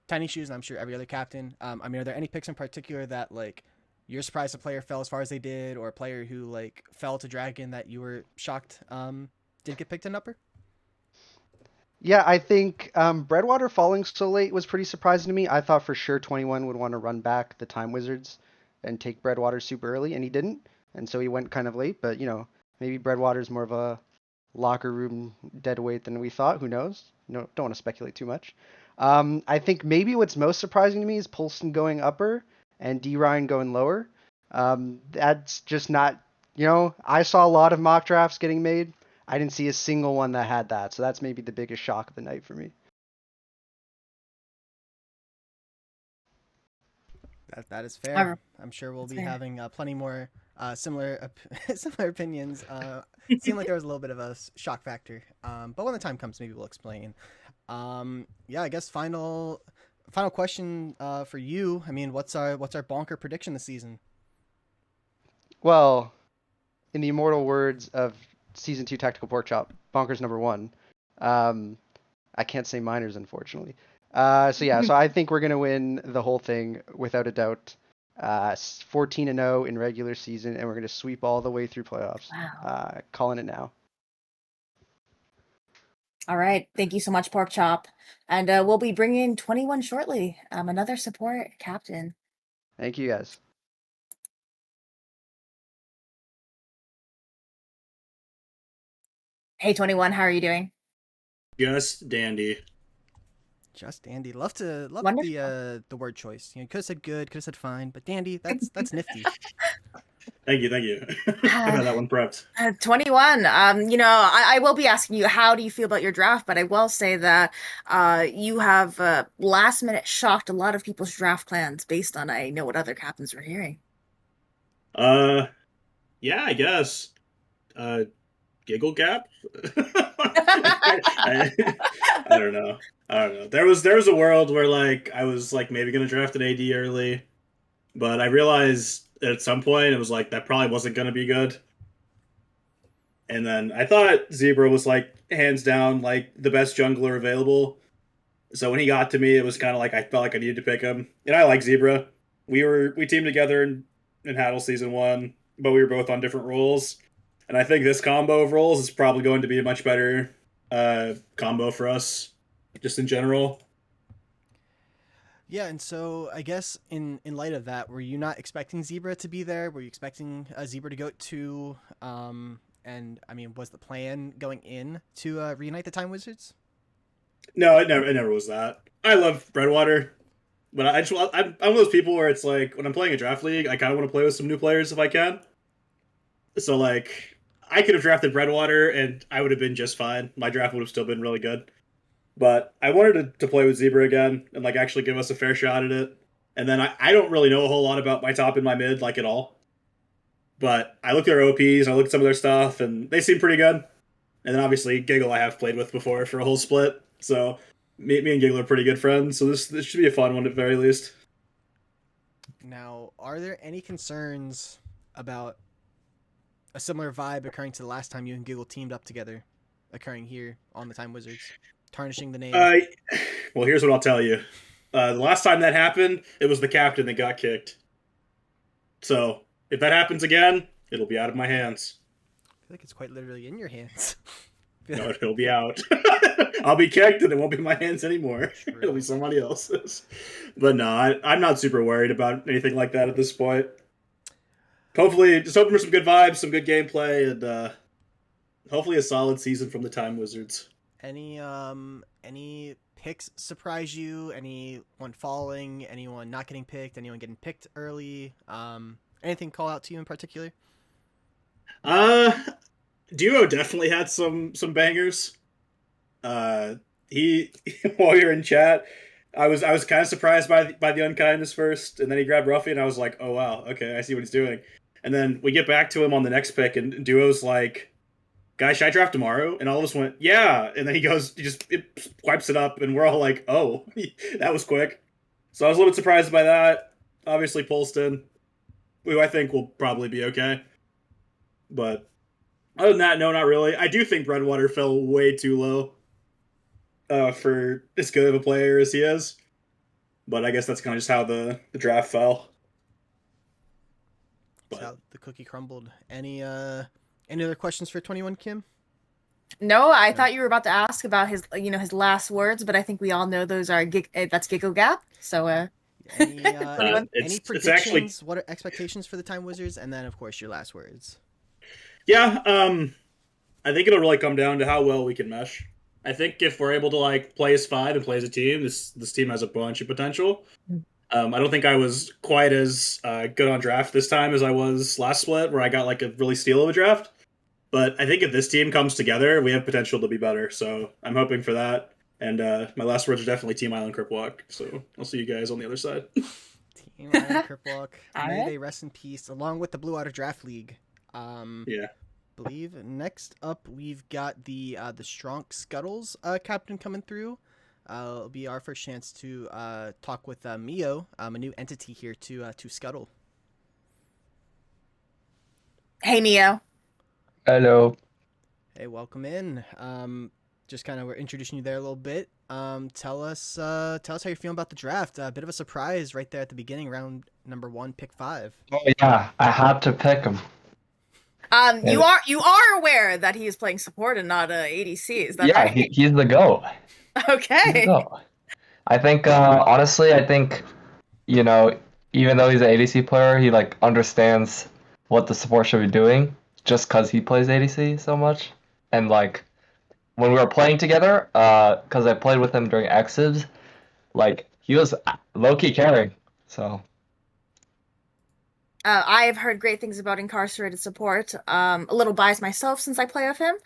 Tiny Shoes, and I'm sure every other captain. Are there any picks in particular that like you're surprised a player fell as far as they did, or a player who like fell to Dragon that you were shocked didn't get picked in upper? Yeah, I think Breadwater falling so late was pretty surprising to me. I thought for sure 21 would want to run back the Time Wizards and take Breadwater super early, and he didn't. And so he went kind of late, but maybe Breadwater's more of a locker room dead weight than we thought. Who knows? No, don't want to speculate too much. I think maybe what's most surprising to me is Polston going upper and D Ryan going lower. That's just not, I saw a lot of mock drafts getting made. I didn't see a single one that had that. So that's maybe the biggest shock of the night for me. That is fair. I'm sure we'll be having plenty more similar opinions. It seemed like there was a little bit of a shock factor. But when the time comes, maybe we'll explain. I guess final question for you. I mean, what's our bonker prediction this season? Well, in the immortal words of Season 2 Tactical Pork Chop, bonkers number 1. I can't say minors, unfortunately. So I think we're going to win the whole thing without a doubt. 14-0 in regular season, and we're going to sweep all the way through playoffs. Wow. Calling it now. All right. Thank you so much, Pork Chop. And we'll be bringing 21 shortly. Another support captain. Thank you, guys. Hey, 21, how are you doing? Just dandy. Just dandy. Love Wonderful. the word choice. You could have said good, could have said fine, but dandy, that's nifty. Thank you. I had that one prepped. 21. I will be asking you, how do you feel about your draft? But I will say that you have last minute shocked a lot of people's draft plans based on I know what other captains were hearing. Yeah, I guess. Giggle Gap? I don't know. There was a world where like I was like maybe gonna draft an AD early, but I realized at some point it was like that probably wasn't gonna be good. And then I thought Zebra was like hands down like the best jungler available. So when he got to me, it was kind of like I felt like I needed to pick him. And I like Zebra. We teamed together in Haddle Season 1, but we were both on different roles. And I think this combo of roles is probably going to be a much better combo for us. just in general. Yeah, and so I guess in light of that, were you not expecting Zebra to be there? Were you expecting Zebra to go to? And I mean, was the plan going in to reunite the Time Wizards? No, it never was that. I love Breadwater, but I'm one of those people where it's like when I'm playing a draft league, I kind of want to play with some new players if I can. So like, I could have drafted Breadwater and I would have been just fine. My draft would have still been really good. But I wanted to play with Zebra again and like actually give us a fair shot at it. And then I don't really know a whole lot about my top and my mid like at all. But I looked at their OPs, I looked at some of their stuff, and they seem pretty good. And then obviously Giggle I have played with before for a whole split. So me and Giggle are pretty good friends. So this should be a fun one at the very least. Now, are there any concerns about a similar vibe occurring to the last time you and Giggle teamed up together, occurring here on the Time Wizards, tarnishing the name? Well, here's what I'll tell you. The last time that happened, it was the captain that got kicked. So if that happens again, it'll be out of my hands. I feel like it's quite literally in your hands. No, it'll be out. I'll be kicked and it won't be in my hands anymore. True. It'll be somebody else's. But no, I'm not super worried about anything like that at this point. Hopefully, just hoping for some good vibes, some good gameplay, and hopefully a solid season from the Time Wizards. Any picks surprise you? Anyone falling? Anyone not getting picked? Anyone getting picked early? Anything call out to you in particular? Duo definitely had some bangers. He while you're in chat, I was kind of surprised by the unkindness first, and then he grabbed Ruffy, and I was like, oh wow, okay, I see what he's doing. And then we get back to him on the next pick, and Duo's like, guys, should I draft tomorrow? And all of us went, yeah. And then he just wipes it up, and we're all like, oh, that was quick. So I was a little bit surprised by that. Obviously, Polston, who I think will probably be okay. But other than that, no, not really. I do think Breadwater fell way too low for as good of a player as he is. But I guess that's kind of just how the draft fell. That's how the cookie crumbled. Any other questions for 21 Kim? No, I thought you were about to ask about his last words, but I think we all know those are that's Giggle Gap. So Any It's predictions? actually- What are expectations for the Time Wizards? And then, of course, your last words. Yeah, I think it'll really come down to how well we can mesh. I think if we're able to like play as five and play as a team, this team has a bunch of potential. I don't think I was quite as good on draft this time as I was last split, where I got like a really steal of a draft. But I think if this team comes together, we have potential to be better. So I'm hoping for that. And my last words are definitely Team Island Cripwalk. So I'll see you guys on the other side. Team Iron Cripwalk. All May right. they rest in peace, along with the Blue Water Draft League. Yeah. Believe next up we've got the Strong Scuttles captain coming through. It'll be our first chance to talk with Mio, a new entity here to Scuttle. hey Mio. Hello. Hey, welcome in. Just kind of we're introducing you there a little bit. Tell us how you're feeling about the draft. A bit of a surprise right there at the beginning, round number 1, pick 5. Oh yeah, I had to pick him. You are aware that he is playing support and not ADC, is that Yeah, right? he's the GOAT. He's the Okay. GOAT. I think honestly, I think even though he's an ADC player, he like understands what the support should be doing just because he plays ADC so much. And like when we were playing together, because I played with him during X's, like he was low key carrying. So I have heard great things about incarcerated support. A little biased myself since I play with him.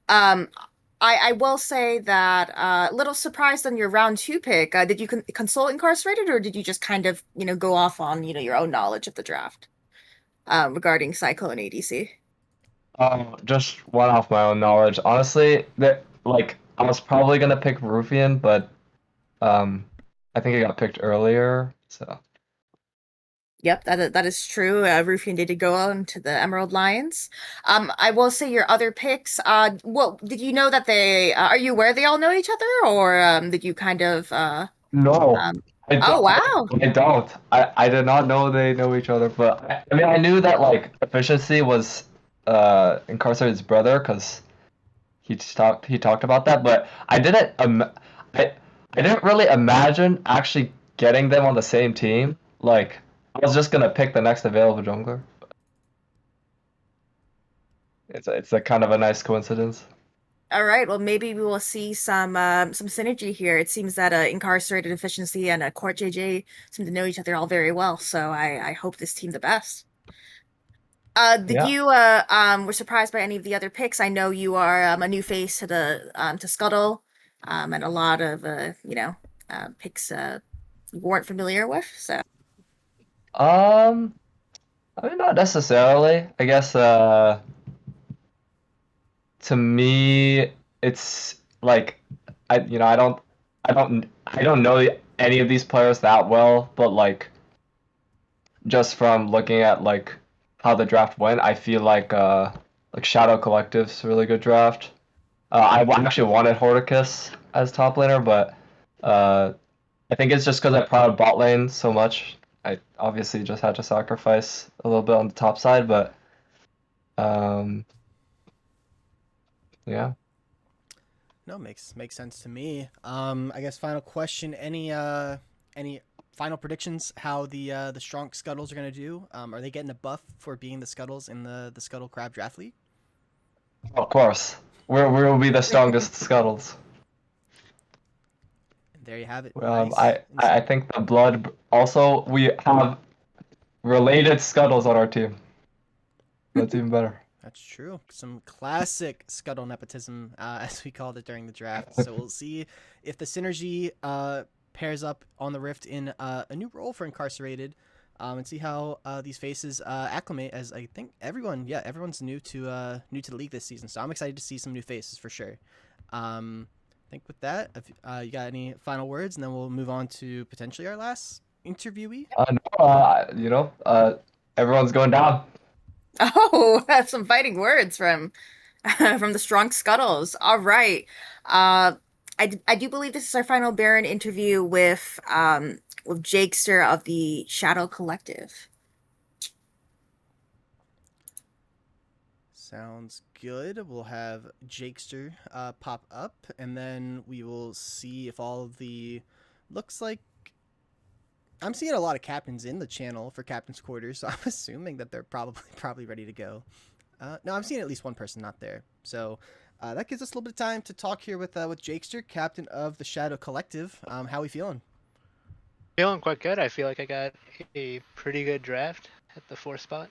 I will say that a little surprised on your round 2 pick. Did you consult incarcerated, or did you just kind of go off on your own knowledge of the draft regarding Cycle and ADC? just one off my own knowledge. Honestly, that like I was probably gonna pick Rufian, but I think it got picked earlier. So Yep, that is true. Rufian did go on to the Emerald Lions. I will say your other picks. Well, did you know that they? Are you aware they all know each other, or did you kind of? no, I Oh don't. wow. I don't. I did not know they know each other, but I mean I knew that like efficiency was Incarcerated's brother because he talked about that, but I didn't I I didn't really imagine actually getting them on the same team. Like I was just gonna pick the next available jungler. It's a kind of a nice coincidence. All right, well, maybe we will see some synergy here. It seems that Incarcerated Efficiency and Court JJ seem to know each other all very well, so I hope this team the best. Did Yeah. you were surprised by any of the other picks? I know you are a new face to the to Scuttle, and a lot of picks you weren't familiar with. So Um, I mean, not necessarily. I guess to me, it's like I don't know any of these players that well, but like just from looking at like how the draft went, I feel like Shadow Collective's a really good draft. Actually wanted Horticus as top laner, but uh, I think it's just because I plowed bot lane so much. I obviously just had to sacrifice a little bit on the top side, but um, yeah. No, makes sense to me. I guess final question. Any final predictions how the strong Scuttles are gonna do? Are they getting a buff for being the Scuttles in the Scuttle Crab Draft League? Of course, we will be the strongest Scuttles. And there you have it. Um, Nice. I think the blood. Also, we have related Scuttles on our team. That's even better. That's true. Some classic Scuttle nepotism, as we called it during the draft. So we'll see if the synergy pairs up on the Rift in a new role for Incarcerated, and see how these faces acclimate. As I think everyone's new to the league this season. So I'm excited to see some new faces for sure. I think with that, if you got any final words, and then we'll move on to potentially our last interviewee. No, everyone's going down. oh, that's some fighting words from from the strong Scuttles. All right, I do believe this is our final Baron interview with Jakester of the Shadow Collective. Sounds good. We'll have Jakester pop up, and then we will see if all of the looks like I'm seeing a lot of captains in the channel for captain's quarters, so I'm assuming that they're probably ready to go. No, I'm seeing at least one person not there, so that gives us a little bit of time to talk here with Jakester, captain of the Shadow Collective. How are we feeling? Feeling quite good. I feel like I got a pretty good draft at the 4th spot.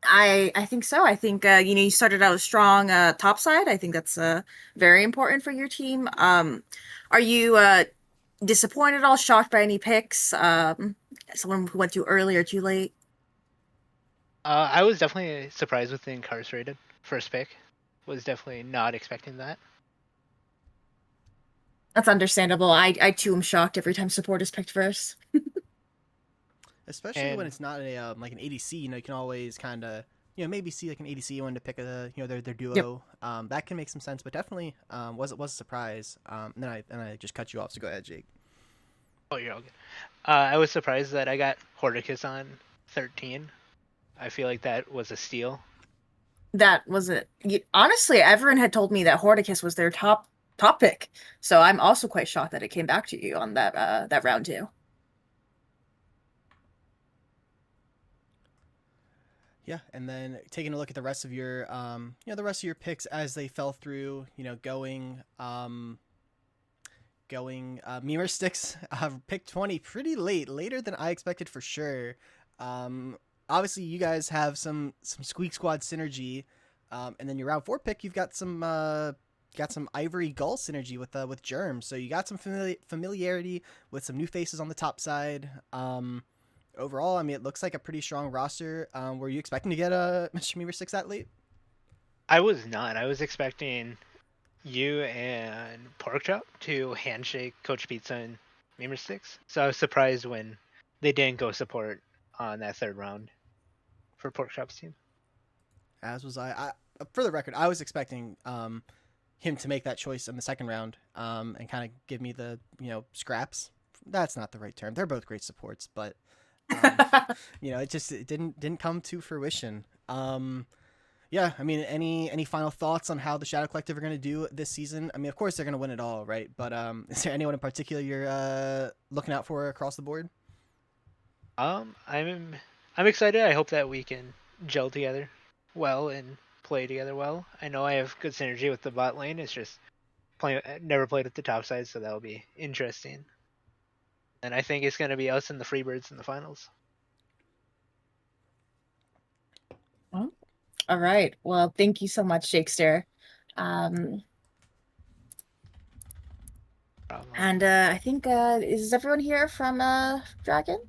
I think so. I think you started out strong top side. I think that's very important for your team. Are you disappointed at all? Shocked by any picks? Someone who went too early or too late? I was definitely surprised with the Incarcerated first pick. Was definitely not expecting that. That's understandable. I too am shocked every time support is picked first. Especially when it's not a like an ADC. You can always kind of maybe see like an ADC wanting to pick their duo. Yep. That can make some sense, but definitely was a surprise. And then I just cut you off. So go ahead, Jake. Oh, you're all good. I was surprised that I got Horticus on 13. I feel like that was a steal. That was it. Honestly, everyone had told me that Horticus was their top pick, so I'm also quite shocked that it came back to you on that round 2. Yeah, and then taking a look at the rest of your the rest of your picks as they fell through, going Memer Sticks pick 20 pretty later than I expected for sure. Obviously you guys have some Squeak Squad synergy, and then your round 4 pick you've got some Ivory Gull synergy with Germ, so you got some familiarity with some new faces on the top side. Overall, I mean, it looks like a pretty strong roster. Were you expecting to get a Mr. Memer 6 that late? I was not. I was expecting you and Porkchop to handshake Coach Pizza and Memer 6. So I was surprised when they didn't go support on that 3rd round for Porkchop's team. As was I. For the record, I was expecting him to make that choice in the 2nd round and kind of give me the scraps. That's not the right term. They're both great supports, but it didn't come to fruition. Yeah, I mean, any final thoughts on how the Shadow Collective are going to do this season? I mean, of course they're going to win it all, right? But is there anyone in particular you're looking out for across the board? I'm excited. I hope that we can gel together well and play together well. I know I have good synergy with the bot lane. It's just never played with the top side, so that'll be interesting. And I think it's gonna be us and the Freebirds in the finals. All right. Well, thank you so much, Shakespeare. And I think is everyone here from Dragon?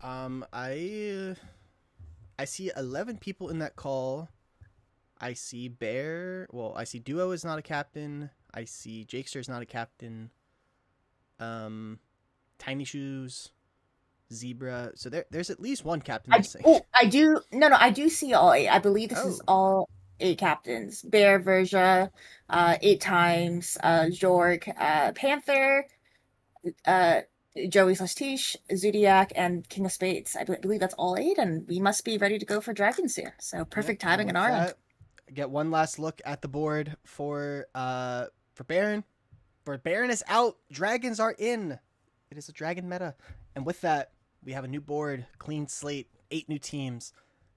I see 11 people in that call. I see Bear. Well, I see Duo is not a captain. I see Jakester is not a captain. Tiny Shoes, Zebra. So there's at least one captain missing. I do. No, I do see all 8. I believe this is all 8 captains. Bear, Verja, 8 times, Jorg, Panther, Joey Slastiche, Zodiac, and King of Spades. I believe that's all 8, and we must be ready to go for dragons here. So perfect timing on our end. Get one last look at the board for Baron. For Baron is out, dragons are in. It is a dragon meta. And with that, we have a new board, clean slate, 8 new teams,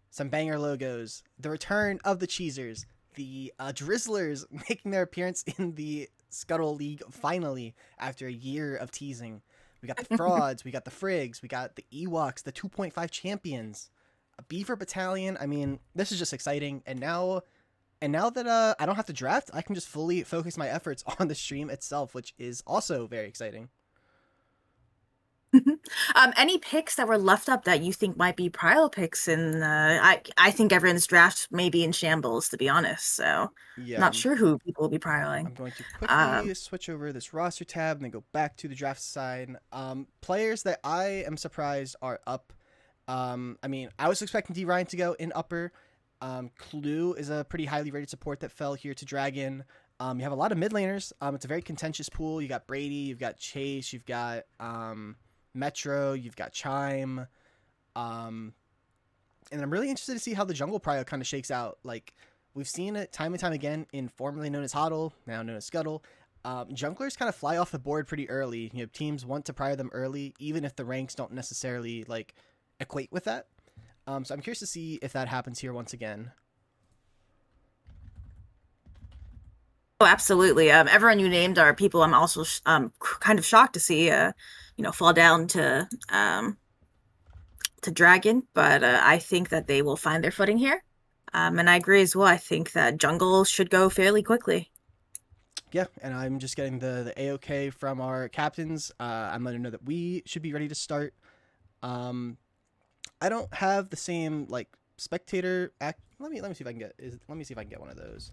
some banger logos, the return of the Cheesers, the Drizzlers making their appearance in the Scuttle League finally after a year of teasing. We got the Frauds, we got the Frigs, we got the Ewoks, the 2.5 champions, a Beaver Battalion. I mean, this is just exciting. And now that I don't have to draft, I can just fully focus my efforts on the stream itself, which is also very exciting. Any picks that were left up that you think might be prio picks? And I think everyone's draft may be in shambles, to be honest. So yeah, not sure who people will be prioing. I'm going to quickly switch over this roster tab and then go back to the draft side. Players that I am surprised are up. I mean, I was expecting D Ryan to go in upper. Clue is a pretty highly rated support that fell here to Dragon. You have a lot of mid laners. It's a very contentious pool. You got Brady, you've got Chase, you've got Metro, you've got Chime. And I'm really interested to see how the jungle prio kind of shakes out. Like, we've seen it time and time again in formerly known as HODL, now known as Scuttle. Junglers kind of fly off the board pretty early. You know, teams want to prio them early, even if the ranks don't necessarily like equate with that. So I'm curious to see if that happens here once again. Oh, absolutely. Everyone you named are people I'm also kind of shocked to see, fall down to Dragon, but I think that they will find their footing here. And I agree as well. I think that jungle should go fairly quickly. Yeah, and I'm just getting the A-OK from our captains. I'm letting them know that we should be ready to start. I don't have the same like spectator act. Let me see if I can get one of those.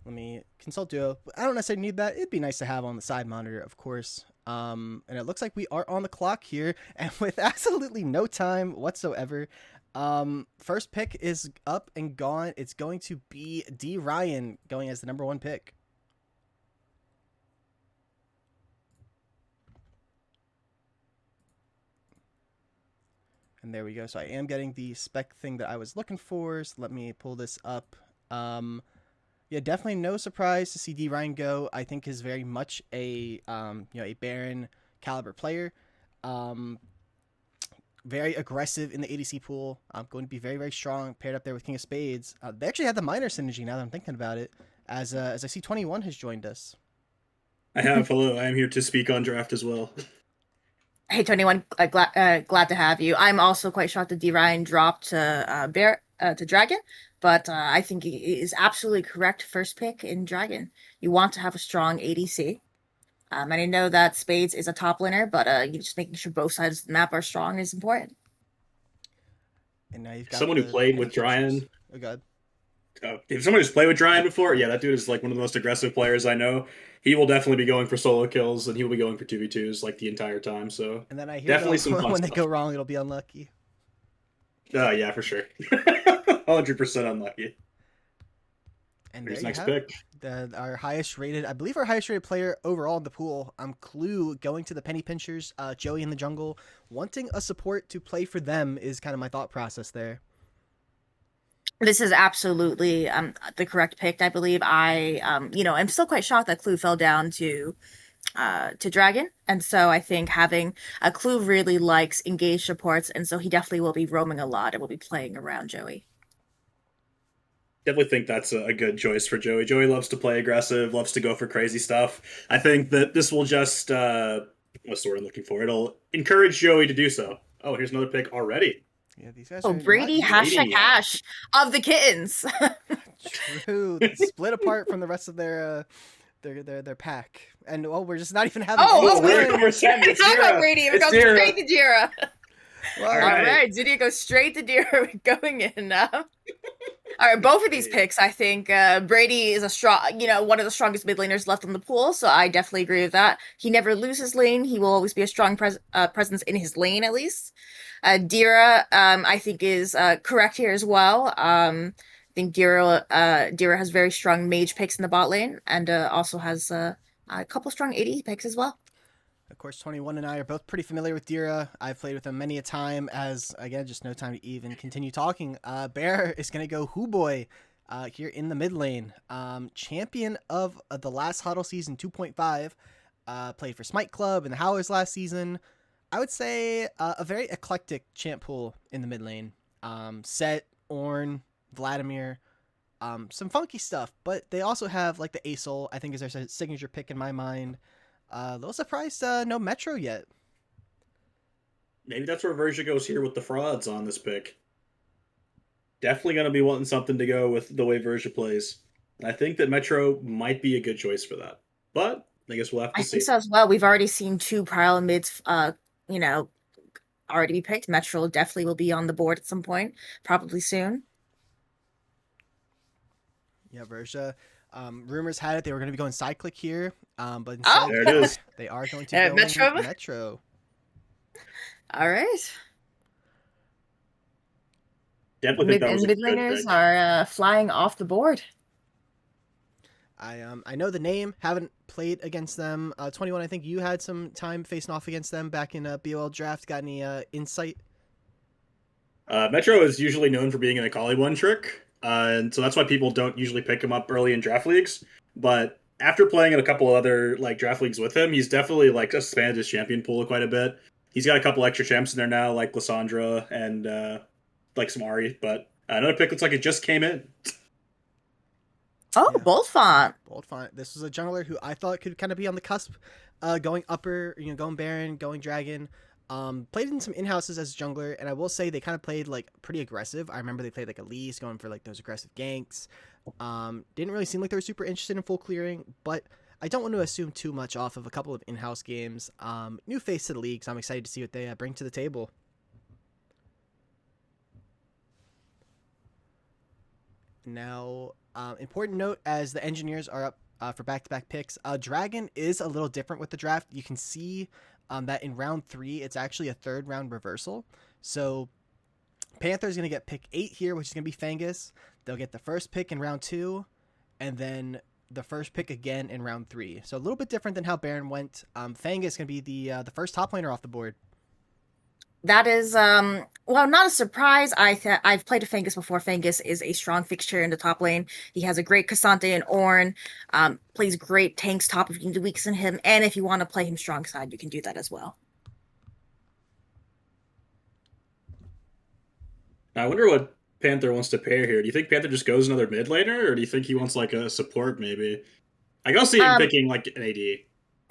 Let me consult Duo. I don't necessarily need that. It'd be nice to have on the side monitor, of course. And it looks like we are on the clock here, and with absolutely no time whatsoever. First pick is up and gone. It's going to be D Ryan going as the number 1 pick. And there we go. So I am getting the spec thing that I was looking for. So let me pull this up. Yeah, definitely no surprise to see D Ryan go. I think is very much a a Baron caliber player. Very aggressive in the ADC pool. Going to be very, very strong paired up there with King of Spades. They actually had the minor synergy now that I'm thinking about it, as I see 21 has joined us. I have. Hello. I am here to speak on draft as well. Hey, 21, glad to have you. I'm also quite shocked that D Ryan dropped to Dragon, but I think it is absolutely correct first pick in Dragon. You want to have a strong ADC. And I know that Spades is a top laner, but you just making sure both sides of the map are strong is important. And now you've got someone who played with Dryan. Oh god. If someone who's played with Dryan before, yeah, that dude is like one of the most aggressive players I know. He will definitely be going for solo kills, and he will be going for 2v2s like the entire time. So and then I hear definitely some fun when stuff. They go wrong, it'll be unlucky. Yeah, for sure. 100% unlucky. And Here's there you next have pick. our highest rated, I believe our highest rated player overall in the pool. Clue going to the Penny Pinchers, Joey in the jungle. Wanting a support to play for them is kind of my thought process there. This is absolutely the correct pick, I believe. I'm still quite shocked that Clue fell down to Dragon, and so I think having a Clue really likes engaged supports, and so he definitely will be roaming a lot and will be playing around Joey. Definitely think that's a good choice for Joey. Joey loves to play aggressive, loves to go for crazy stuff. I think that this will just what's the word I'm looking for? It'll encourage Joey to do so. Oh, here's another pick already. Yeah, these guys Oh, are Brady, not hashtag hash of the kittens. true. Split apart from the rest of their pack, and we're just not even having. We're Talk about Brady. We're going straight to Jira. Well, all right. Did you go straight to Jira? Going in. All right, both of these picks, I think Brady is one of the strongest mid laners left on the pool, so I definitely agree with that. He never loses lane. He will always be a strong presence in his lane, at least. Dira, I think, is correct here as well. I think Dira has very strong mage picks in the bot lane, and also has a couple strong AD picks as well. Of course, 21 and I are both pretty familiar with Dira. I've played with him many a time, as, again, just no time to even continue talking. Bear is going to go Hooboy here in the mid lane. Champion of the last Huddle season 2.5. Played for Smite Club and the Howlers last season. I would say a very eclectic champ pool in the mid lane. Set, Ornn, Vladimir, some funky stuff, but they also have like the Asol, I think is their signature pick in my mind. A little surprised no Metro yet. Maybe that's where Verja goes here with the frauds on this pick. Definitely going to be wanting something to go with the way Verja plays. And I think that Metro might be a good choice for that. But I guess we'll have to see. I think so as well. We've already seen two Primal mids, already be picked. Metro definitely will be on the board at some point, probably soon. Yeah, Verja. Rumors had it they were going to be going Cyclic here, but instead there it is. They are going to go Metro. All right. Definitely think that was a mid good laners pick. are flying off the board. I know the name, haven't played against them. 21, I think you had some time facing off against them back in BOL draft. Got any insight? Metro is usually known for being an Akali one trick, and so that's why people don't usually pick him up early in draft leagues. But after playing in a couple of other draft leagues with him, he's definitely expanded his champion pool quite a bit. He's got a couple extra champs in there now, like Lysandra and some Ahri. But another pick looks like it just came in. Oh, yeah. Boldfont. This was a jungler who I thought could kind of be on the cusp, going upper, going Baron, going Dragon. Played in some in-houses as a jungler, and I will say they kind of played pretty aggressive. I remember they played Elise, going for those aggressive ganks. Didn't really seem like they were super interested in full clearing, but I don't want to assume too much off of a couple of in-house games. New face to the league, so I'm excited to see what they bring to the table. Now, important note, as the engineers are up for back-to-back picks, Dragon is a little different with the draft. You can see that in round 3, it's actually a third round reversal. So Panther's going to get pick 8 here, which is going to be Fangus. They'll get the first pick in round 2, and then the first pick again in round 3. So a little bit different than how Baron went. Fangus is going to be the first top laner off the board. That is, not a surprise. I've played a Fangus before. Fangus is a strong fixture in the top lane. He has a great Cassante and Ornn, plays great tanks top if you need to weaken him, and if you want to play him strong side, you can do that as well. I wonder what Panther wants to pair here. Do you think Panther just goes another mid laner, or do you think he wants a support maybe? I can see him picking an AD.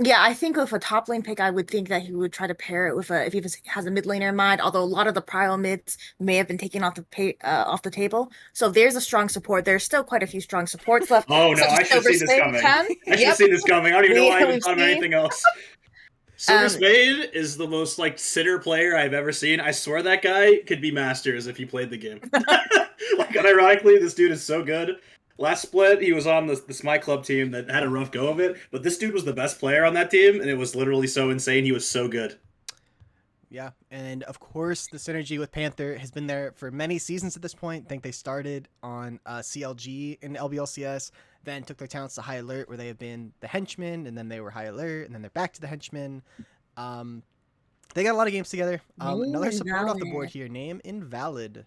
Yeah, I think with a top lane pick, I would think that he would try to pair it with if he has a mid laner in mind. Although a lot of the prior mids may have been taken off the table, so if there's a strong support, there's still quite a few strong supports left. Oh no, I should have seen this coming. I should have seen this coming. I don't even know why I even thought of anything else. Silver Spade is the most sitter player I've ever seen. I swear that guy could be Masters if he played the game. Unironically, this dude is so good. Last split, he was on the Smite Club team that had a rough go of it, but this dude was the best player on that team, and it was literally so insane. He was so good. Yeah, and of course the synergy with Panther has been there for many seasons at this point. I think they started on CLG in LBLCS, then took their talents to High Alert, where they have been the henchmen, and then they were High Alert, and then they're back to the henchmen. Um, they got a lot of games together. Name Another support off the board Invalid. here. Name Invalid.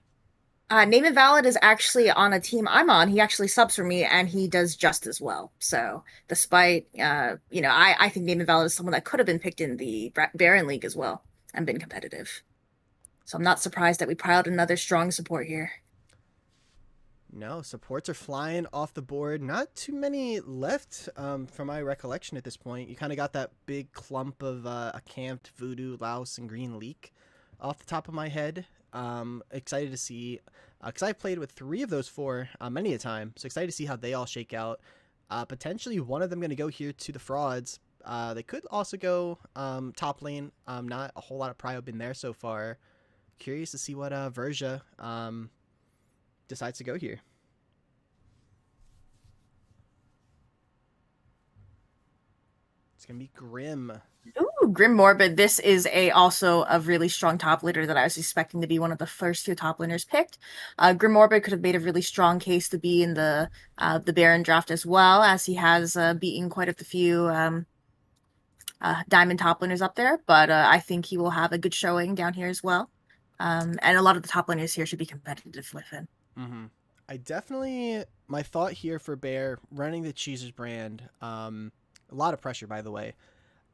Name Invalid is actually on a team I'm on. He actually subs for me, and he does just as well. So, despite, I think Name Invalid is someone that could have been picked in the Baron League as well and been competitive. So I'm not surprised that we piled another strong support here. No, supports are flying off the board. Not too many left from my recollection at this point. You kind of got that big clump of a camped Voodoo, Laos, and Green Leak off the top of my head. Excited to see, because I played with 3 of those 4 many a time. So excited to see how they all shake out. Potentially one of them going to go here to the Frauds. They could also go top lane. Not a whole lot of prio been there so far. Curious to see what Verja decides to go here. It's gonna be Grim. Ooh, Grim Morbid. This is also a really strong top laner that I was expecting to be one of the first 2 top laners picked. Grim Morbid could have made a really strong case to be in the Baron draft as well, as he has beaten quite a few diamond top laners up there. But I think he will have a good showing down here as well. And a lot of the top laners here should be competitive with him. Mm-hmm. I definitely, my thought here for Bear running the Cheezers brand. A lot of pressure, by the way.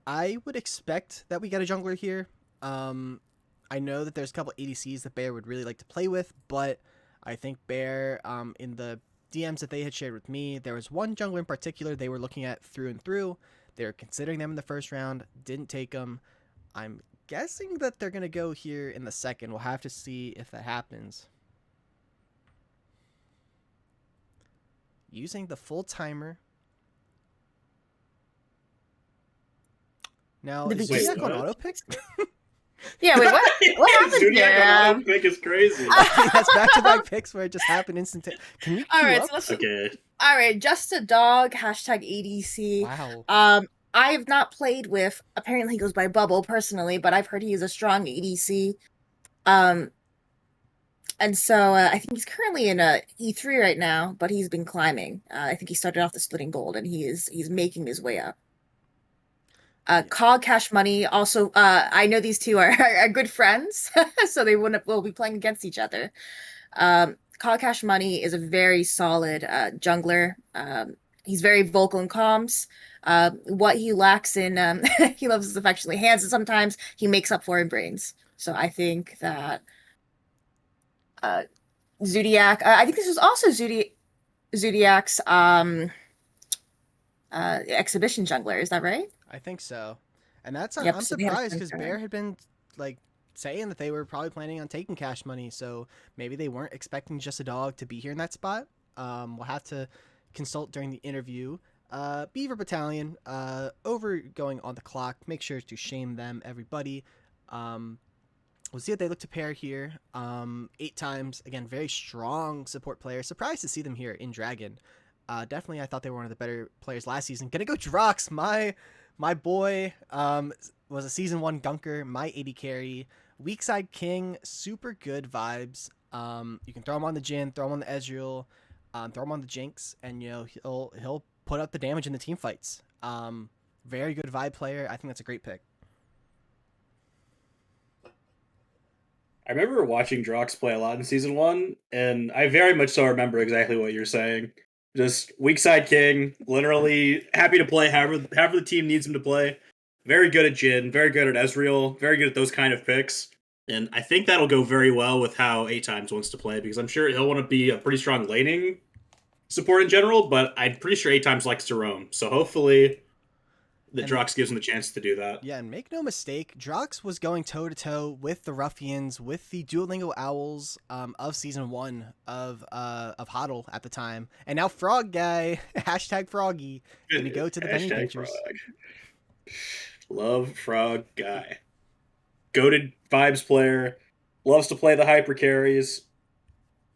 I would expect that we get a jungler here. I know that there's a couple ADCs that Bear would really like to play with, but I think Bear, in the DMs that they had shared with me, there was one jungler in particular they were looking at through and through. They were considering them in the first round, didn't take them. I'm guessing that they're going to go here in the second. We'll have to see if that happens. Using the full timer. Now, is Wait, Zodiac on what? auto pick? Yeah, wait, what happened Zodiac there? on auto pick is crazy. That's back-to-back picks where it just happened instantaneously. Can you All queue right, up? so let's. Okay. All right, just a dog. #ADC. Wow. I have not played with. Apparently, he goes by Bubble personally, but I've heard he is a strong ADC. And so I think he's currently in a E3 right now, but he's been climbing. I think he started off the Splitting Gold, and he's making his way up. Cog Cash Money also. I know these 2 are good friends, so they will be playing against each other. Cog Cash Money is a very solid jungler. He's very vocal in comms. What he lacks in he loves his affectionately hands, and sometimes he makes up for in brains. So I think that Zodiac. I think this was also Zodiac's exhibition jungler. Is that right? I think so. And that's Yep, I'm so they had a surprised because center. Bear had been like saying that they were probably planning on taking Cash Money, so maybe they weren't expecting just a dog to be here in that spot. We'll have to consult during the interview. Beaver Battalion, over going on the clock. Make sure to shame them, everybody. We'll see what they look to pair here. 8 times. Again, very strong support player. Surprised to see them here in Dragon. Definitely, I thought they were one of the better players last season. Gonna go Drox, my boy. Was a season 1 gunker, my AD carry. Weak side king, super good vibes. You can throw him on the Jhin, throw him on the Ezreal, throw him on the Jinx, and he'll put up the damage in the team fights. Very good vibe player. I think that's a great pick. I remember watching Drox play a lot in season 1, and I very much so remember exactly what you're saying. Just weak side king, literally happy to play however the team needs him to play. Very good at Jhin, very good at Ezreal, very good at those kind of picks. And I think that'll go very well with how 8 times wants to play, because I'm sure he'll want to be a pretty strong laning support in general, but I'm pretty sure 8 times likes to roam. So hopefully the Drox gives him a chance to do that. Yeah, and make no mistake, Drox was going toe-to-toe with the Ruffians, with the Duolingo Owls of Season 1 of HODL at the time. And now Frog Guy, #Froggy, going to go to the Penny Pinchers. Love Frog Guy. Goated vibes player, loves to play the hyper carries.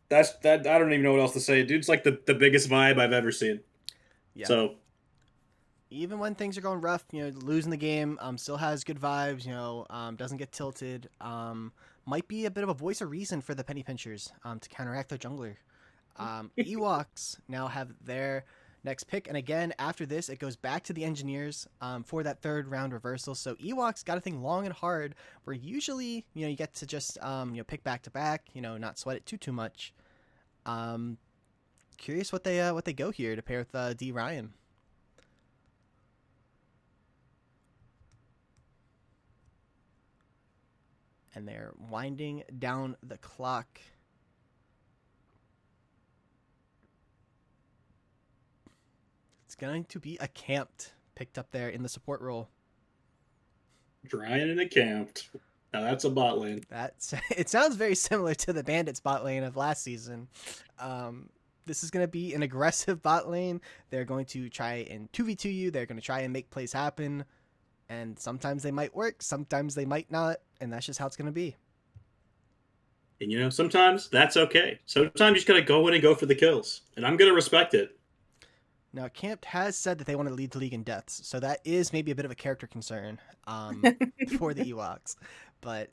That I don't even know what else to say. Dude's like the biggest vibe I've ever seen. Yeah. So even when things are going rough, losing the game, still has good vibes. Doesn't get tilted. Might be a bit of a voice of reason for the penny pinchers. To counteract their jungler. Ewoks now have their next pick, and again after this, it goes back to the engineers for that third round reversal. So Ewoks got to think long and hard. Where usually, you get to just pick back to back. Not sweat it too much. Curious what they go here to pair with D Ryan. And they're winding down the clock. It's going to be a camped picked up there in the support role. Ryan and a camped. Now that's a bot lane. It sounds very similar to the Bandits bot lane of last season. This is going to be an aggressive bot lane. They're going to try and 2v2 you. They're going to try and make plays happen. And sometimes they might work, sometimes they might not, and that's just how it's going to be. And sometimes that's okay. Sometimes you just gotta go in and go for the kills, and I'm gonna respect it. Now, Camped has said that they want to lead the league in deaths, so that is maybe a bit of a character concern for the Ewoks. But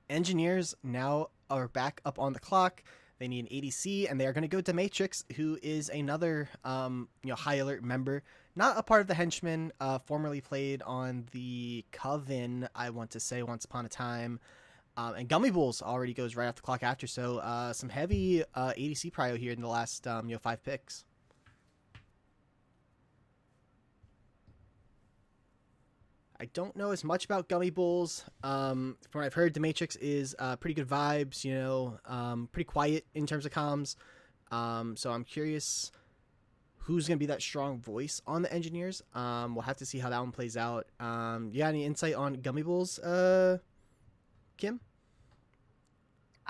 Engineers now are back up on the clock. They need an ADC, and they are going to go to Matrix, who is another high alert member. Not a part of the Henchmen, formerly played on the Coven, I want to say, once upon a time. And Gummy Bulls already goes right off the clock after, so some heavy ADC prio here in the last 5 picks. I don't know as much about Gummy Bulls. From what I've heard, the Matrix is pretty good vibes, pretty quiet in terms of comms. So I'm curious who's going to be that strong voice on the Engineers. We'll have to see how that one plays out. You got any insight on Gummy Bulls, Kim?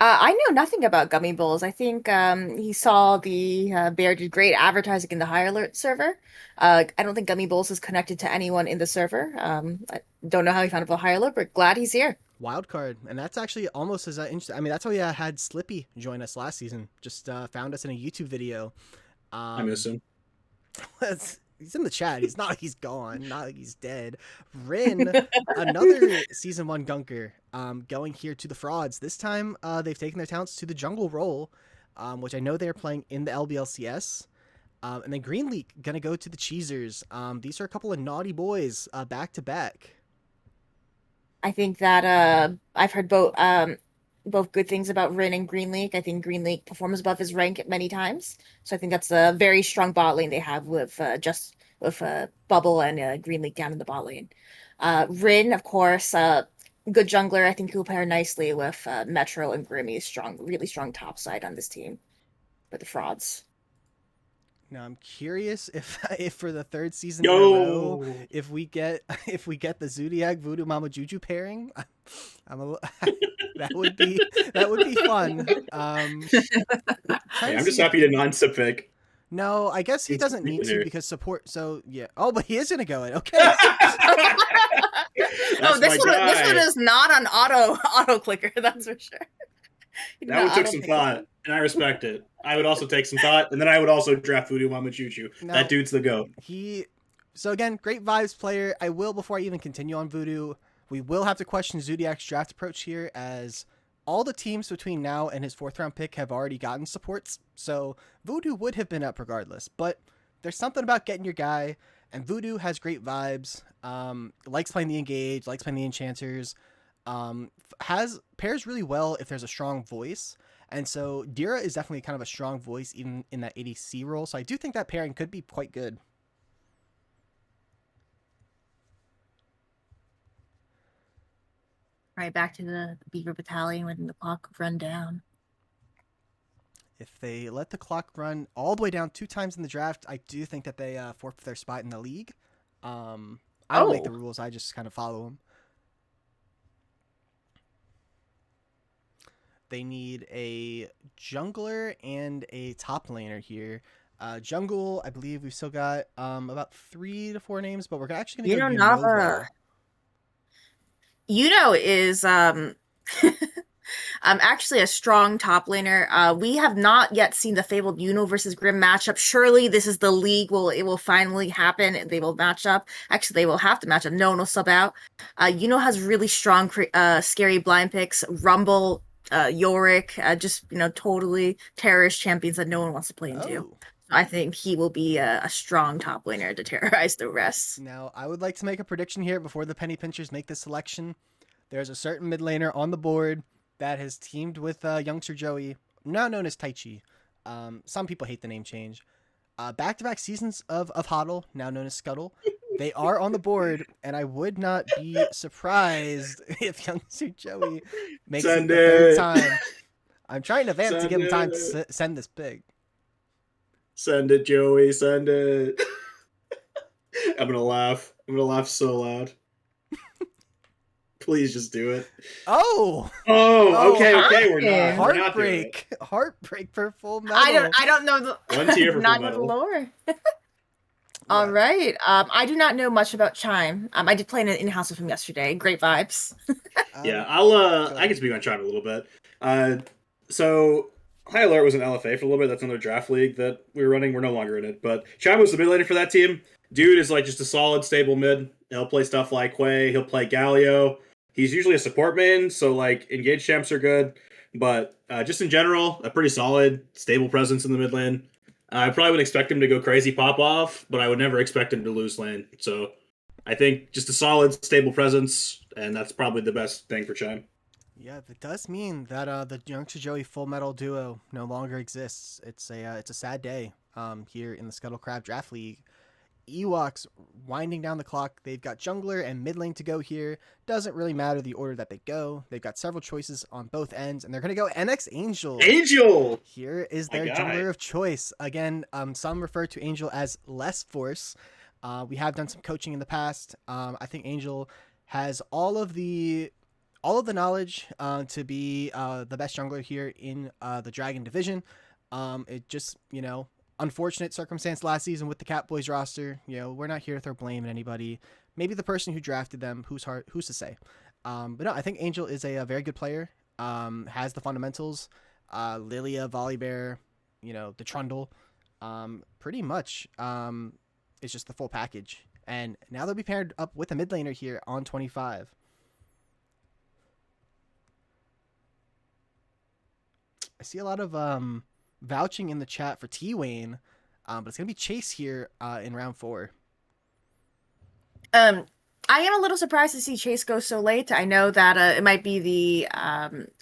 I know nothing about Gummy Bulls. I think he saw the Bear did great advertising in the High Alert server. I don't think Gummy Bulls is connected to anyone in the server. I don't know how he found about High Alert, but glad he's here. Wild card, and that's actually almost as interesting. I mean, that's how we had Slippy join us last season. Just found us in a YouTube video. I miss him. He's in the chat. He's not like he's gone. Not like he's dead. Rin, another Season 1 gunker, going here to the Frauds. This time, they've taken their talents to the jungle role, which I know they're playing in the LBLCS. And then Green Leak going to go to the Cheesers. These are a couple of naughty boys back to back. I think that I've heard both good things about Rin and Green Leak. I think Green Leak performs above his rank many times, so I think that's a very strong bot lane they have with Bubble and Green Leak down in the bot lane. Rin, of course, good jungler. I think he'll pair nicely with Metro and Grimmy's really strong top side on this team for the Frauds. Now I'm curious if for the third season in a row, if we get the Zodiac Voodoo Mama Juju pairing, that would be fun. Hey, I'm just happy to non-sub pick. No, I guess he doesn't need to because support. So yeah. Oh, but he is gonna go in. Okay. This one is not an auto clicker. That's for sure. That one took some thought, and I respect it. I would also take some thought, and then I would also draft Voodoo Mama Choo. That dude's the GOAT. So again, great vibes player. I will, before I even continue on Voodoo, we will have to question Zodiac's draft approach here, as all the teams between now and his 4th round pick have already gotten supports. So Voodoo would have been up regardless, but there's something about getting your guy, and Voodoo has great vibes. Likes playing the Engage, likes playing the Enchanters. Pairs really well if there's a strong voice, and so Dira is definitely kind of a strong voice even in that ADC role, so I do think that pairing could be quite good. Right, back to the Beaver Battalion when the clock run down. If they let the clock run all the way down 2 times in the draft, I do think that they forfeit their spot in the league. I don't make the rules, I just kind of follow them. They need a jungler and a top laner here. Jungle, I believe we've still got about 3 to 4 names, but we're actually going to go Unova. Is Actually a strong top laner. We have not yet seen the Fabled Uno versus Grim matchup. Surely this is the league. It will finally happen. They will match up. Actually, they will have to match up. No one will sub out. Uno has really strong, scary blind picks. Rumble, Yorick, just totally terrorist champions that no one wants to play into. Oh. I think he will be a strong top laner to terrorize the rest. Now, I would like to make a prediction here before the penny pinchers make this selection. There's a certain mid laner on the board that has teamed with youngster Joey, now known as Taichi. Some people hate the name change. Back-to-back seasons of HODL, now known as Scuttle. They are on the board, and I would not be surprised if youngster Joey makes it the third time. I'm trying to vamp to give him time to send this pig. Send it, Joey. Send it. I'm gonna laugh. I'm gonna laugh so loud. Please just do it. Oh, okay. We're not. Heartbreak. Heartbreak for Full Metal. I don't know the one tier for not Full know the Metal. lore. All right. I do not know much about Chime. I did play in an in-house with him yesterday. Great vibes. Yeah, I can speak on Chime a little bit. So High Alert was an LFA for a little bit. That's another draft league that we were running. We're no longer in it, but Chime was the mid laner for that team. Dude is like just a solid, stable mid. He'll play stuff like Quay. He'll play Galio. He's usually a support main, so like engaged champs are good. But just in general, a pretty solid, stable presence in the mid lane. I probably would expect him to go crazy pop off, but I would never expect him to lose lane. So I think just a solid, stable presence, and that's probably the best thing for Chime. Yeah, that does mean that the youngster Joey Full Metal duo no longer exists. It's a sad day here in the Scuttle Crab Draft League. Ewoks winding down the clock. They've got jungler and mid lane to go here. Doesn't really matter the order that they go. They've got several choices on both ends, and they're going to go NX Angel. Angel! Here is their jungler of choice. Again, some refer to Angel as less force. We have done some coaching in the past. I think Angel has all of the knowledge to be the best jungler here in the Dragon division. It just, unfortunate circumstance last season with the Catboys roster. We're not here to throw blame at anybody. Maybe the person who drafted them, who's to say. But no, I think Angel is a very good player. Has the fundamentals. Lilia, Volibear, the Trundle. Pretty much it's just the full package. And now they'll be paired up with a mid laner here on 25. I see a lot of vouching in the chat for T-Wayne, but it's going to be Chase here in round 4. I am a little surprised to see Chase go so late. I know that it might be the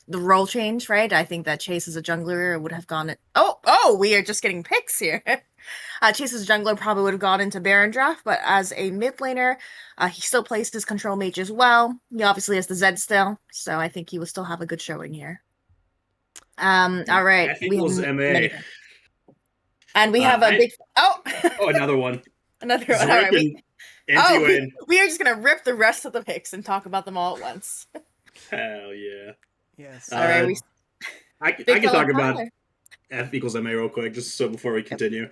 role change, right? I think that Chase as a jungler would have gone... Oh, we are just getting picks here. Chase as a jungler probably would have gone into Baron draft, but as a mid laner, he still plays his control mage as well. He obviously has the Zed still, so I think he will still have a good showing here. All right. F equals MA. And we have a big... another one. Another one. All right. We are just going to rip the rest of the picks and talk about them all at once. Hell yeah. Yes. All right. I can talk about F equals MA real quick, just so before we continue.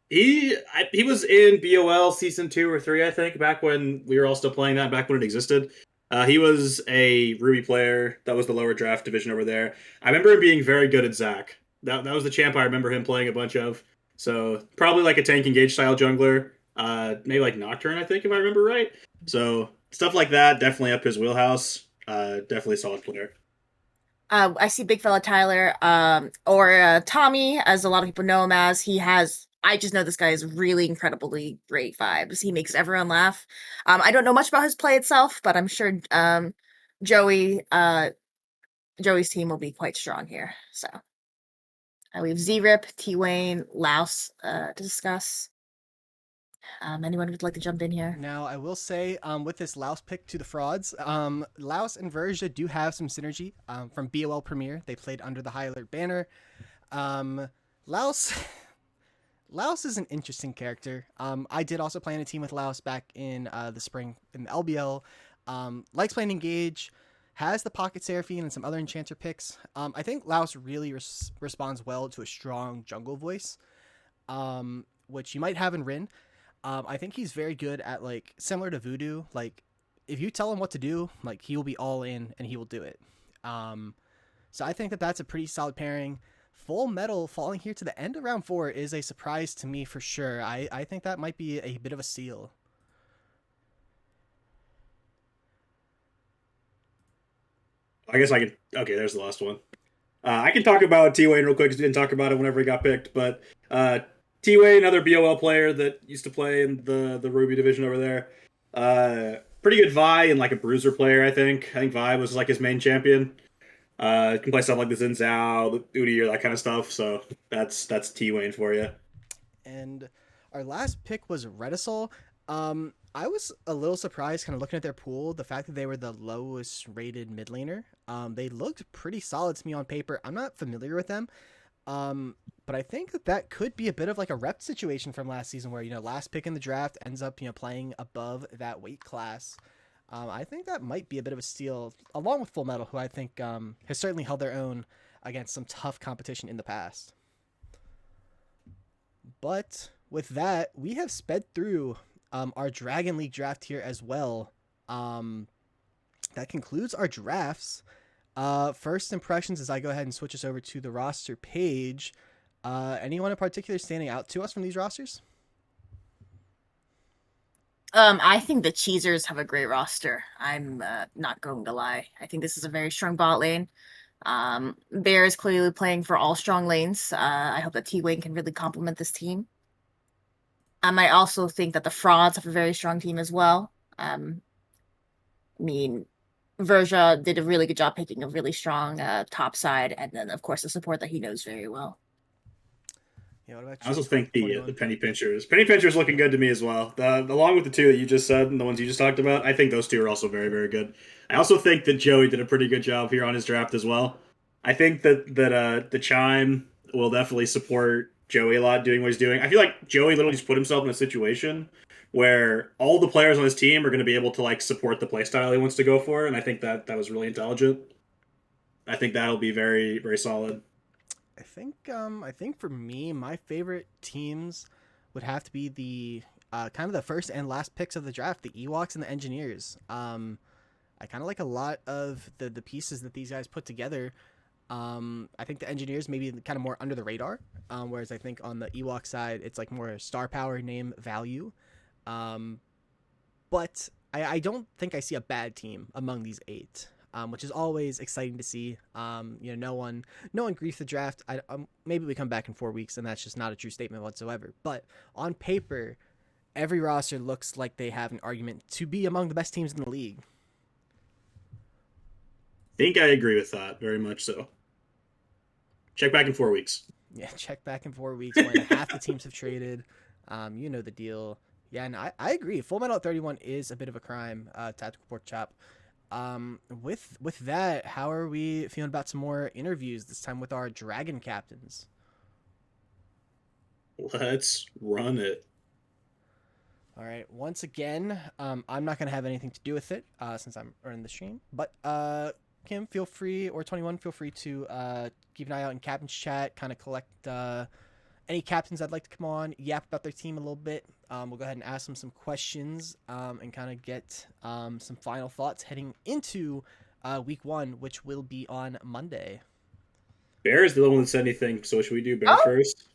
He was in BOL season 2 or 3, I think, back when we were all still playing that, back when it existed. He was a Ruby player. That was the lower draft division over there. I remember him being very good at Zac. That was the champ I remember him playing a bunch of. So probably like a tank engage style jungler. Maybe like Nocturne, I think, if I remember right. So stuff like that, definitely up his wheelhouse. Definitely a solid player. I see Big Fella Tyler, or Tommy, as a lot of people know him as. I just know this guy has really incredibly great vibes. He makes everyone laugh. I don't know much about his play itself, but I'm sure Joey's team will be quite strong here. So we have Z-Rip, T-Wayne, Laos to discuss. Anyone would like to jump in here? Now, I will say, with this Laos pick to the frauds, Laos and Verja do have some synergy from BOL Premier. They played under the High Alert banner. Laos is an interesting character. I did also play in a team with Laos back in the spring in the LBL. Likes playing Engage, has the Pocket Seraphine and some other Enchanter picks. I think Laos really responds well to a strong jungle voice, which you might have in Rin. I think he's very good at, similar to Voodoo, if you tell him what to do, he will be all in and he will do it. So I think that that's a pretty solid pairing. Full Metal falling here to the end of round 4 is a surprise to me for sure. I think that might be a bit of a steal. I guess I can. Okay, there's the last one. I can talk about T Wayne real quick because we didn't talk about it whenever he got picked. But T Wayne, another BOL player that used to play in the Ruby division over there. Pretty good Vi and like a bruiser player. I think Vi was like his main champion. Can play stuff like the Xin Zhao, the Udi, or that kind of stuff. So that's T Wayne for you. And our last pick was Redisol. I was a little surprised kind of looking at their pool, the fact that they were the lowest rated mid laner. They looked pretty solid to me on paper. I'm not familiar with them. But I think that could be a bit of like a rep situation from last season where, last pick in the draft ends up, playing above that weight class. I think that might be a bit of a steal, along with Full Metal, who I think has certainly held their own against some tough competition in the past. But with that, we have sped through our Dragon League draft here as well. That concludes our drafts. First impressions as I go ahead and switch us over to the roster page. Anyone in particular standing out to us from these rosters? I think the Cheesers have a great roster. I'm not going to lie. I think this is a very strong bot lane. Bear is clearly playing for all strong lanes. I hope that T-Wayne can really complement this team. I might also think that the Frauds have a very strong team as well. Verja did a really good job picking a really strong top side, and then, of course, the support that he knows very well. Yeah, what about you? I also think the Penny Pinchers looking good to me as well. Along with the two that you just said and the ones you just talked about, I think those two are also very, very good. I also think that Joey did a pretty good job here on his draft as well. I think that the Chime will definitely support Joey a lot doing what he's doing. I feel like Joey literally just put himself in a situation where all the players on his team are going to be able to like support the playstyle he wants to go for, and I think that was really intelligent. I think that'll be very, very solid. I think for me, my favorite teams would have to be the kind of the first and last picks of the draft, the Ewoks and the Engineers. I kind of like a lot of the pieces that these guys put together. I think the Engineers maybe kind of more under the radar, whereas I think on the Ewok side, it's like more star power, name, value. But I don't think I see a bad team among these 8. Which is always exciting to see. No one griefs the draft. Maybe we come back in 4 weeks, and that's just not a true statement whatsoever. But on paper, every roster looks like they have an argument to be among the best teams in the league. I think I agree with that very much so. Check back in 4 weeks. Yeah, check back in 4 weeks when half the teams have traded. You know the deal. Yeah, and I agree. Full Metal at 31 is a bit of a crime. Tactical Pork Chop. With that, how are we feeling about some more interviews, this time with our Dragon captains? Let's run it. All right. Once again, I'm not going to have anything to do with it since I'm running the stream. But Kim, feel free, or 21, feel free to keep an eye out in captain's chat, kind of collect any captains I'd like to come on, yap about their team a little bit. We'll go ahead and ask them some questions and kind of get some final thoughts heading into week 1, which will be on Monday. Bear is the one that said anything, so should we do Bear first?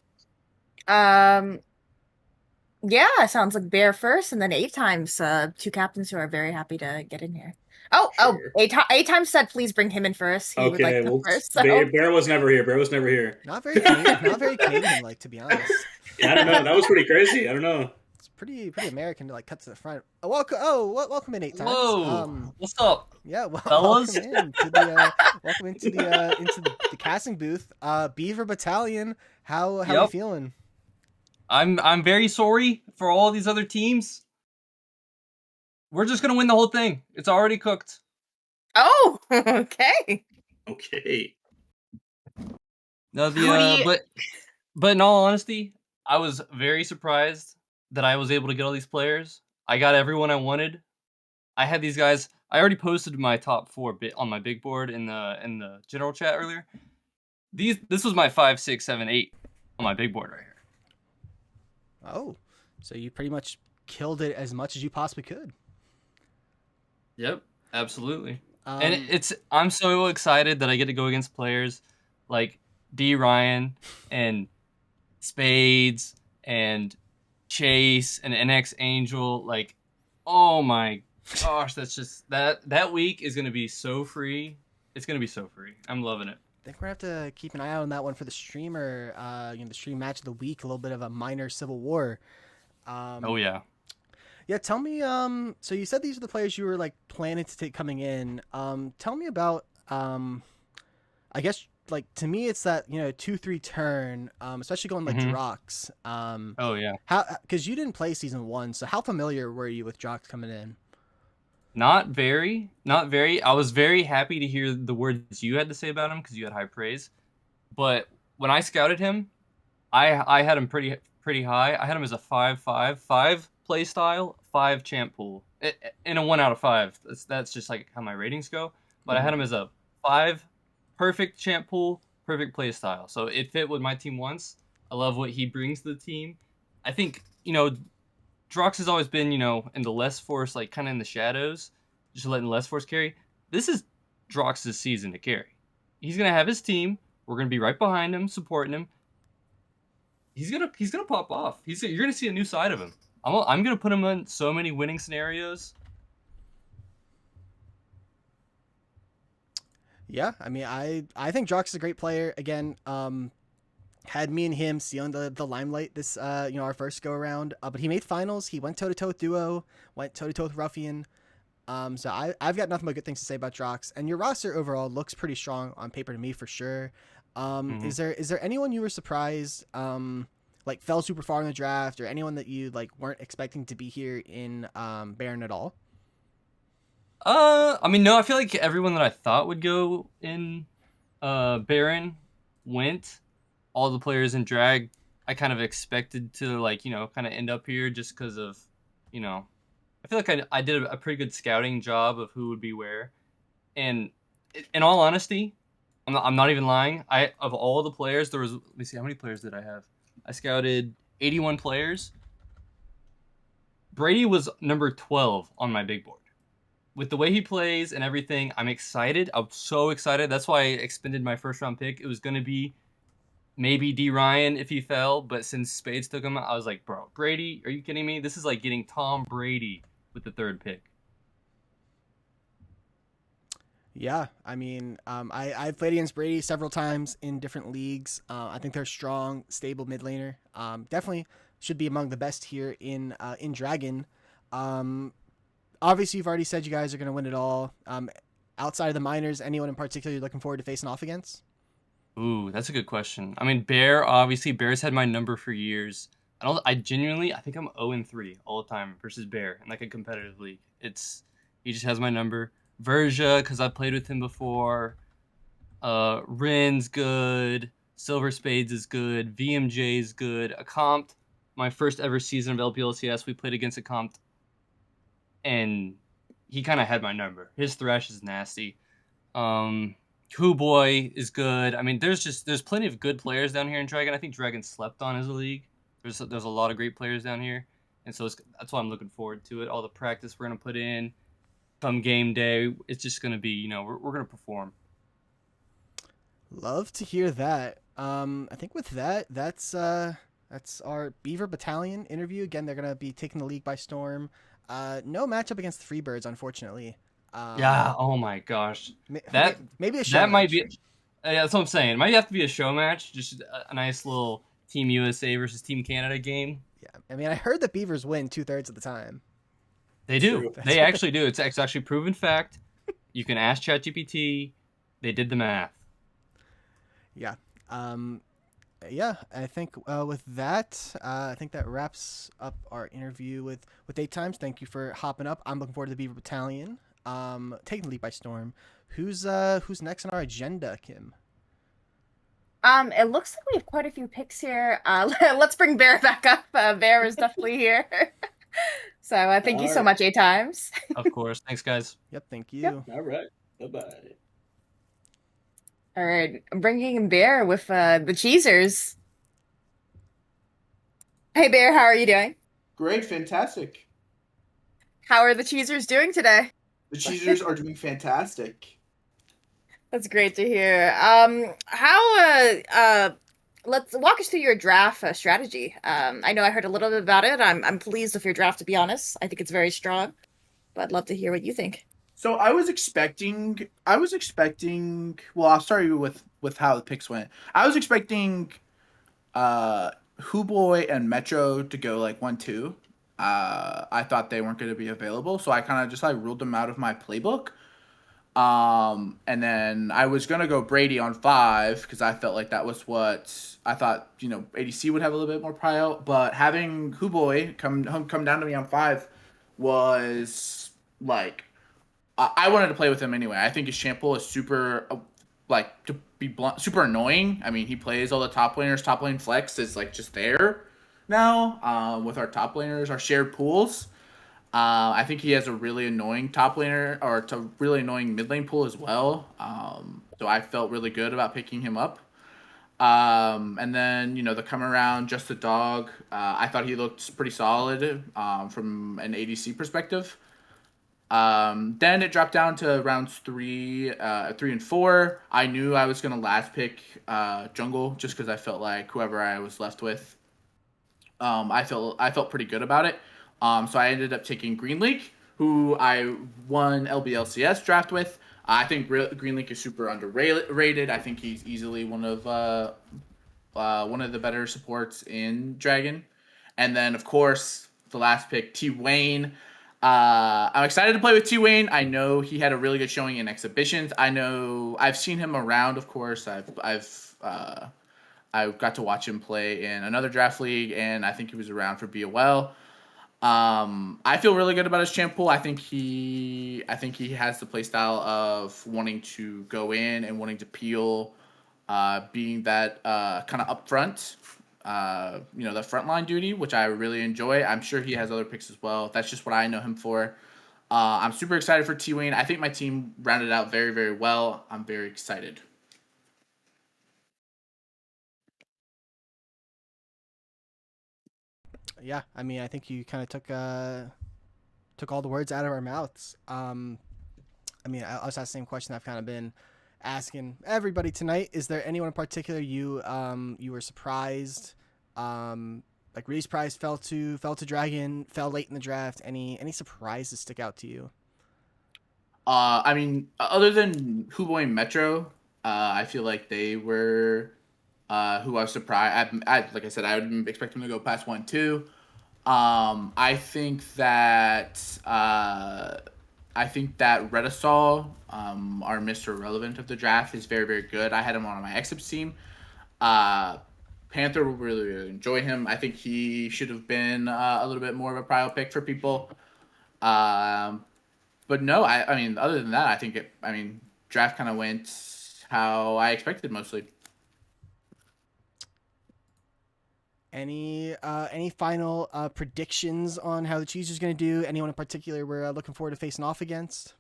Yeah, sounds like Bear first, and then 8 times, 2 captains who are very happy to get in here. Sure. 8 times said please bring him in first. He would like to go first. So. Bear was never here. Not very Canadian, like, to be honest. I don't know. That was pretty crazy. I don't know. It's pretty American to like cut to the front. Welcome in 8 times. Whoa, what's up? Yeah, fellas? welcome into the casting booth. Beaver Battalion. How are you feeling? I'm very sorry for all these other teams. We're just gonna win the whole thing. It's already cooked. Oh, okay. Okay. No, but in all honesty, I was very surprised that I was able to get all these players. I got everyone I wanted. I had these guys. I already posted my top 4 bit on my big board in the general chat earlier. This was my 5, 6, 7, 8 on my big board right here. Oh, so you pretty much killed it as much as you possibly could. Yep, absolutely. And I'm so excited that I get to go against players like D Ryan and Spades and Chase and NX Angel. Like, oh my gosh, that's just that week is gonna be so free. It's gonna be so free. I'm loving it. I think we're gonna have to keep an eye out on that one for the streamer. The stream match of the week, a little bit of a minor civil war. Oh yeah. Yeah, tell me. So you said these are the players you were like planning to take coming in. Tell me about. I guess like to me, it's that 2-3 turn. Especially going like Drox. Oh yeah. How? Because you didn't play season 1, so how familiar were you with Drox coming in? Not very. I was very happy to hear the words you had to say about him because you had high praise. But when I scouted him, I had him pretty high. I had him as a 5-5 play style, 5 champ pool. In a 1 out of 5. That's just like how my ratings go. But I had him as a 5 perfect champ pool, perfect play style. So it fit with my team once. I love what he brings to the team. I think, Drox has always been, in the less force, like kind of in the shadows, just letting less force carry. This is Drox's season to carry. He's gonna have his team. We're gonna be right behind him, supporting him. He's gonna pop off. You're gonna see a new side of him. I'm gonna put him in so many winning scenarios. Yeah, I mean, I think Drox is a great player. Again, had me and him stealing the limelight this our first go around. But he made finals. He went toe to toe with Duo, went toe to toe with Ruffian. So I've got nothing but good things to say about Drox. And your roster overall looks pretty strong on paper to me for sure. Is there anyone you were surprised like fell super far in the draft, or anyone that you like weren't expecting to be here in Baron at all? I mean, no, I feel like everyone that I thought would go in Baron went. All the players in drag I kind of expected to kind of end up here just because of, I feel like I did a pretty good scouting job of who would be where. And in all honesty, I'm not even lying. Of all the players, let me see, how many players did I have? I scouted 81 players. Brady was number 12 on my big board. With the way he plays and everything, I'm excited. I'm so excited. That's why I expended my first round pick. It was going to be maybe D Ryan if he fell, but since Spades took him, I was like, bro, Brady, are you kidding me? This is like getting Tom Brady with the 3rd pick. Yeah, I mean, I've played against Brady several times in different leagues. I think they're strong, stable mid laner. Definitely should be among the best here in Dragon. Obviously, you've already said you guys are going to win it all. Outside of the minors, anyone in particular you're looking forward to facing off against? Ooh, that's a good question. I mean, Bear's had my number for years. I think I'm 0-3 all the time versus Bear in like a competitive league. He just has my number. Verja, because I played with him before. Rin's good. Silver Spades is good. VMJ is good. Accompt, my first ever season of LPLCS, we played against Accompt, and he kind of had my number. His thresh is nasty. Boy is good. I mean, there's plenty of good players down here in Dragon. I think Dragon slept on as a league. There's a lot of great players down here, and so that's why I'm looking forward to it. All the practice we're gonna put in, come game day, it's just gonna be we're gonna perform. Love to hear that. I think with that's our Beaver Battalion interview. Again, they're gonna be taking the league by storm. No matchup against the Freebirds, unfortunately. Yeah. Oh my gosh. Maybe a show that match. might be. Yeah, that's what I'm saying. It might have to be a show match, just a nice little Team USA versus Team Canada game. Yeah, I mean, I heard the Beavers win 2/3 of the time. They do. True. They actually do. It's actually proven fact. You can ask ChatGPT. They did the math. Yeah. Yeah, I think with that, I think that wraps up our interview with 8 times. Thank you for hopping up. I'm looking forward to the Beaver Battalion. Taking the lead by storm. Who's next on our agenda, Kim? It looks like we have quite a few picks here. Let's bring Bear back up. Bear is definitely here. So thank you so much, 8 times. Of course. Thanks, guys. Yep, thank you. Yep. All right. Bye-bye. All right, I'm bringing in Bear with the Cheesers. Hey, Bear, how are you doing? Great, fantastic. How are the Cheesers doing today? The Cheezers are doing fantastic. That's great to hear. How let's walk us through your draft strategy. I know I heard a little bit about it. I'm pleased with your draft, to be honest. I think it's very strong, but I'd love to hear what you think. So I was expecting. Well, I'll start you with how the picks went. I was expecting uh Huboy and Metro to go like 1-2. I thought they weren't going to be available, so I kind of just like ruled them out of my playbook. And then I was gonna go Brady on 5 because I felt like that was what I thought. ADC would have a little bit more prio, but having Huboy come down to me on 5 was like I wanted to play with him anyway. I think his shampoo is super, like to be blunt, super annoying. I mean, he plays all the top laners. Top lane flex is like just there now. With our top laners, our shared pools. I think he has a really annoying top laner or a really annoying mid lane pool as well. So I felt really good about picking him up. And then the come around, just a dog. I thought he looked pretty solid from an ADC perspective. Then it dropped down to rounds 3 and 4. I knew I was gonna last pick jungle just because I felt like whoever I was left with, I felt pretty good about it. So I ended up taking Green League, who I won LBLCS draft with. I think Green League is super underrated. I think he's easily one of the better supports in Dragon. And then, of course, the last pick, T Wayne. I'm excited to play with T Wayne. I know he had a really good showing in exhibitions. I know I've seen him around. Of course, I got to watch him play in another draft league, and I think he was around for BOL. I feel really good about his champ pool. I think he has the play style of wanting to go in and wanting to peel, being that kind of upfront, the frontline duty, which I really enjoy. I'm sure he has other picks as well. That's just what I know him for. I'm super excited for T Wayne. I think my team rounded out very, very well. I'm very excited. Yeah, I mean, I think you kind of took all the words out of our mouths. I mean, I was asked the same question I've kind of been asking everybody tonight. Is there anyone in particular you were surprised? Like Reese Price fell to Dragon, fell late in the draft. Any surprises stick out to you? I mean, other than Huboy and Metro, I feel like they were who I was surprised. Like I said, I would expect them to go past 1-2. I think that Redisol, our Mr. Relevant of the draft, is very, very good. I had him on my Exhibits team. Uh, Panther will really, really enjoy him. I think he should have been a little bit more of a prio pick for people. Um, but no, I mean, other than that, draft kind of went how I expected mostly. Any final predictions on how the Chiefs is going to do? Anyone in particular we're looking forward to facing off against?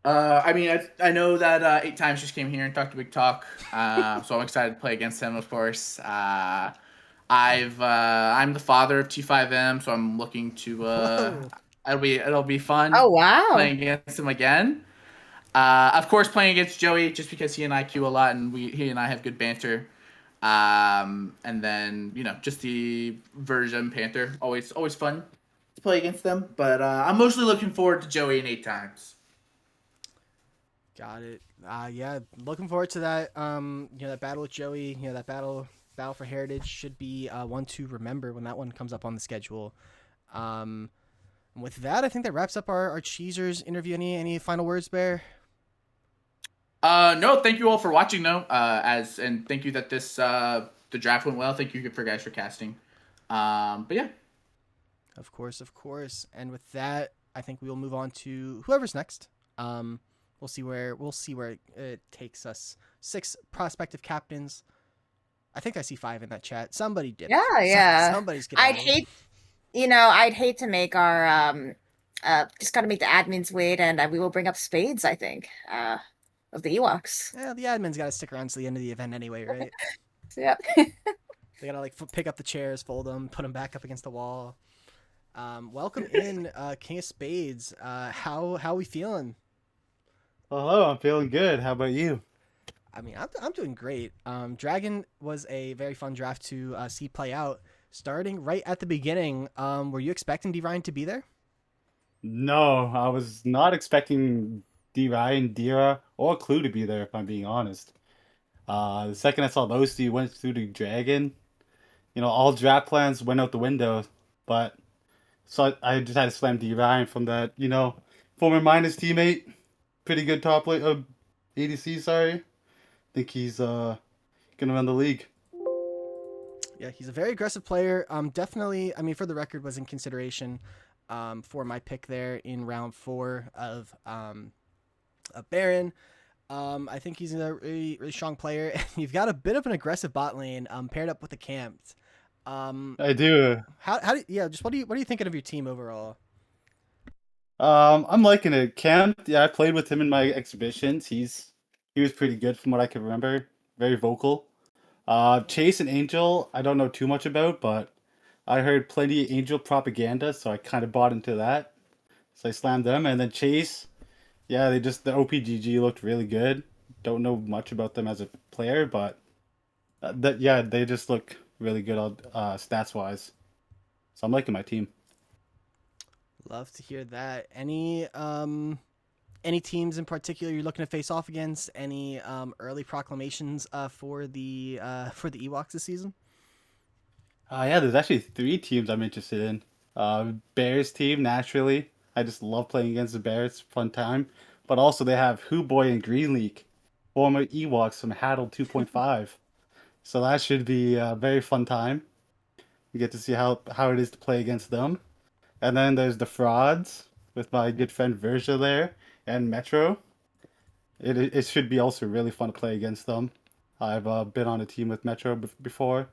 I know that 8 times just came here and talked a big talk, so I'm excited to play against him. Of course, I'm the father of T5M, so I'm looking to. Whoa. It'll be fun Oh wow. playing against him again. Of course, playing against Joey just because he and I queue a lot and he and I have good banter. And then just the version Panther, always fun to play against them. But I'm mostly looking forward to Joey in 8 times. Got it. Yeah, looking forward to that. That battle with Joey. That battle for Heritage should be one to remember when that one comes up on the schedule. And with that, I think that wraps up our Cheezers interview. Any final words, Bear? No, thank you all for watching though. And thank you that the draft went well. Thank you for guys for casting. But yeah. Of course, of course. And with that, I think we will move on to whoever's next. We'll see where it takes us. 6 prospective captains. I think I see 5 in that chat. Somebody did. Yeah, yeah. Somebody's getting. I'd hate to make our just gotta make the admins wait, and we will bring up spades, I think, of the Ewoks. Yeah, the admins got to stick around to the end of the event anyway, right? Yeah. They gotta pick up the chairs, fold them, put them back up against the wall. Welcome in, King of Spades. How we feeling? Hello, I'm feeling good. How about you? I mean, I'm doing great. Dragon was a very fun draft to see play out. Starting right at the beginning, were you expecting D Ryan to be there? No, I was not expecting D. Ryan, Dira, or Clue to be there, if I'm being honest. The second I saw those two went through the Dragon, all draft plans went out the window. But so I just had to slam D. Ryan from that, former minus teammate, pretty good top late ADC. Sorry, think he's gonna run the league. Yeah, he's a very aggressive player. Definitely. I mean, for the record, was in consideration for my pick there in round 4 of Baron. I think he's a really, really strong player. And you've got a bit of an aggressive bot lane paired up with the camps. I do. Just what are you thinking of your team overall? I'm liking it. Cam, yeah, I played with him in my exhibitions. He was pretty good from what I can remember. Very vocal. Chase and Angel, I don't know too much about, but I heard plenty of Angel propaganda, so I kind of bought into that. So I slammed them, and then Chase, yeah, the OPGG looked really good. Don't know much about them as a player, but they just look really good on stats wise. So I'm liking my team. Love to hear that. Any teams in particular you're looking to face off against? Any early proclamations for the Ewoks this season? Yeah, there's actually 3 teams I'm interested in. Bears team, naturally. I just love playing against the Bears. Fun time. But also they have Who Boy and Green League, former Ewoks from Haddle 2.5. So that should be a very fun time. You get to see how it is to play against them. And then there's the Frauds with my good friend Verja there and Metro. It should be also really fun to play against them. I've been on a team with Metro before.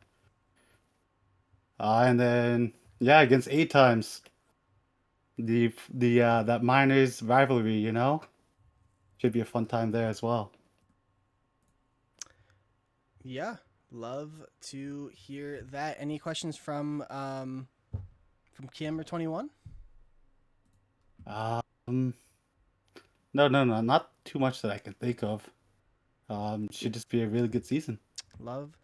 And then yeah, against 8 times the that miners rivalry, should be a fun time there as well. Yeah, love to hear that. Any questions from Camera 21? Um, no, not too much that I can think of. Should just be a really good season. Love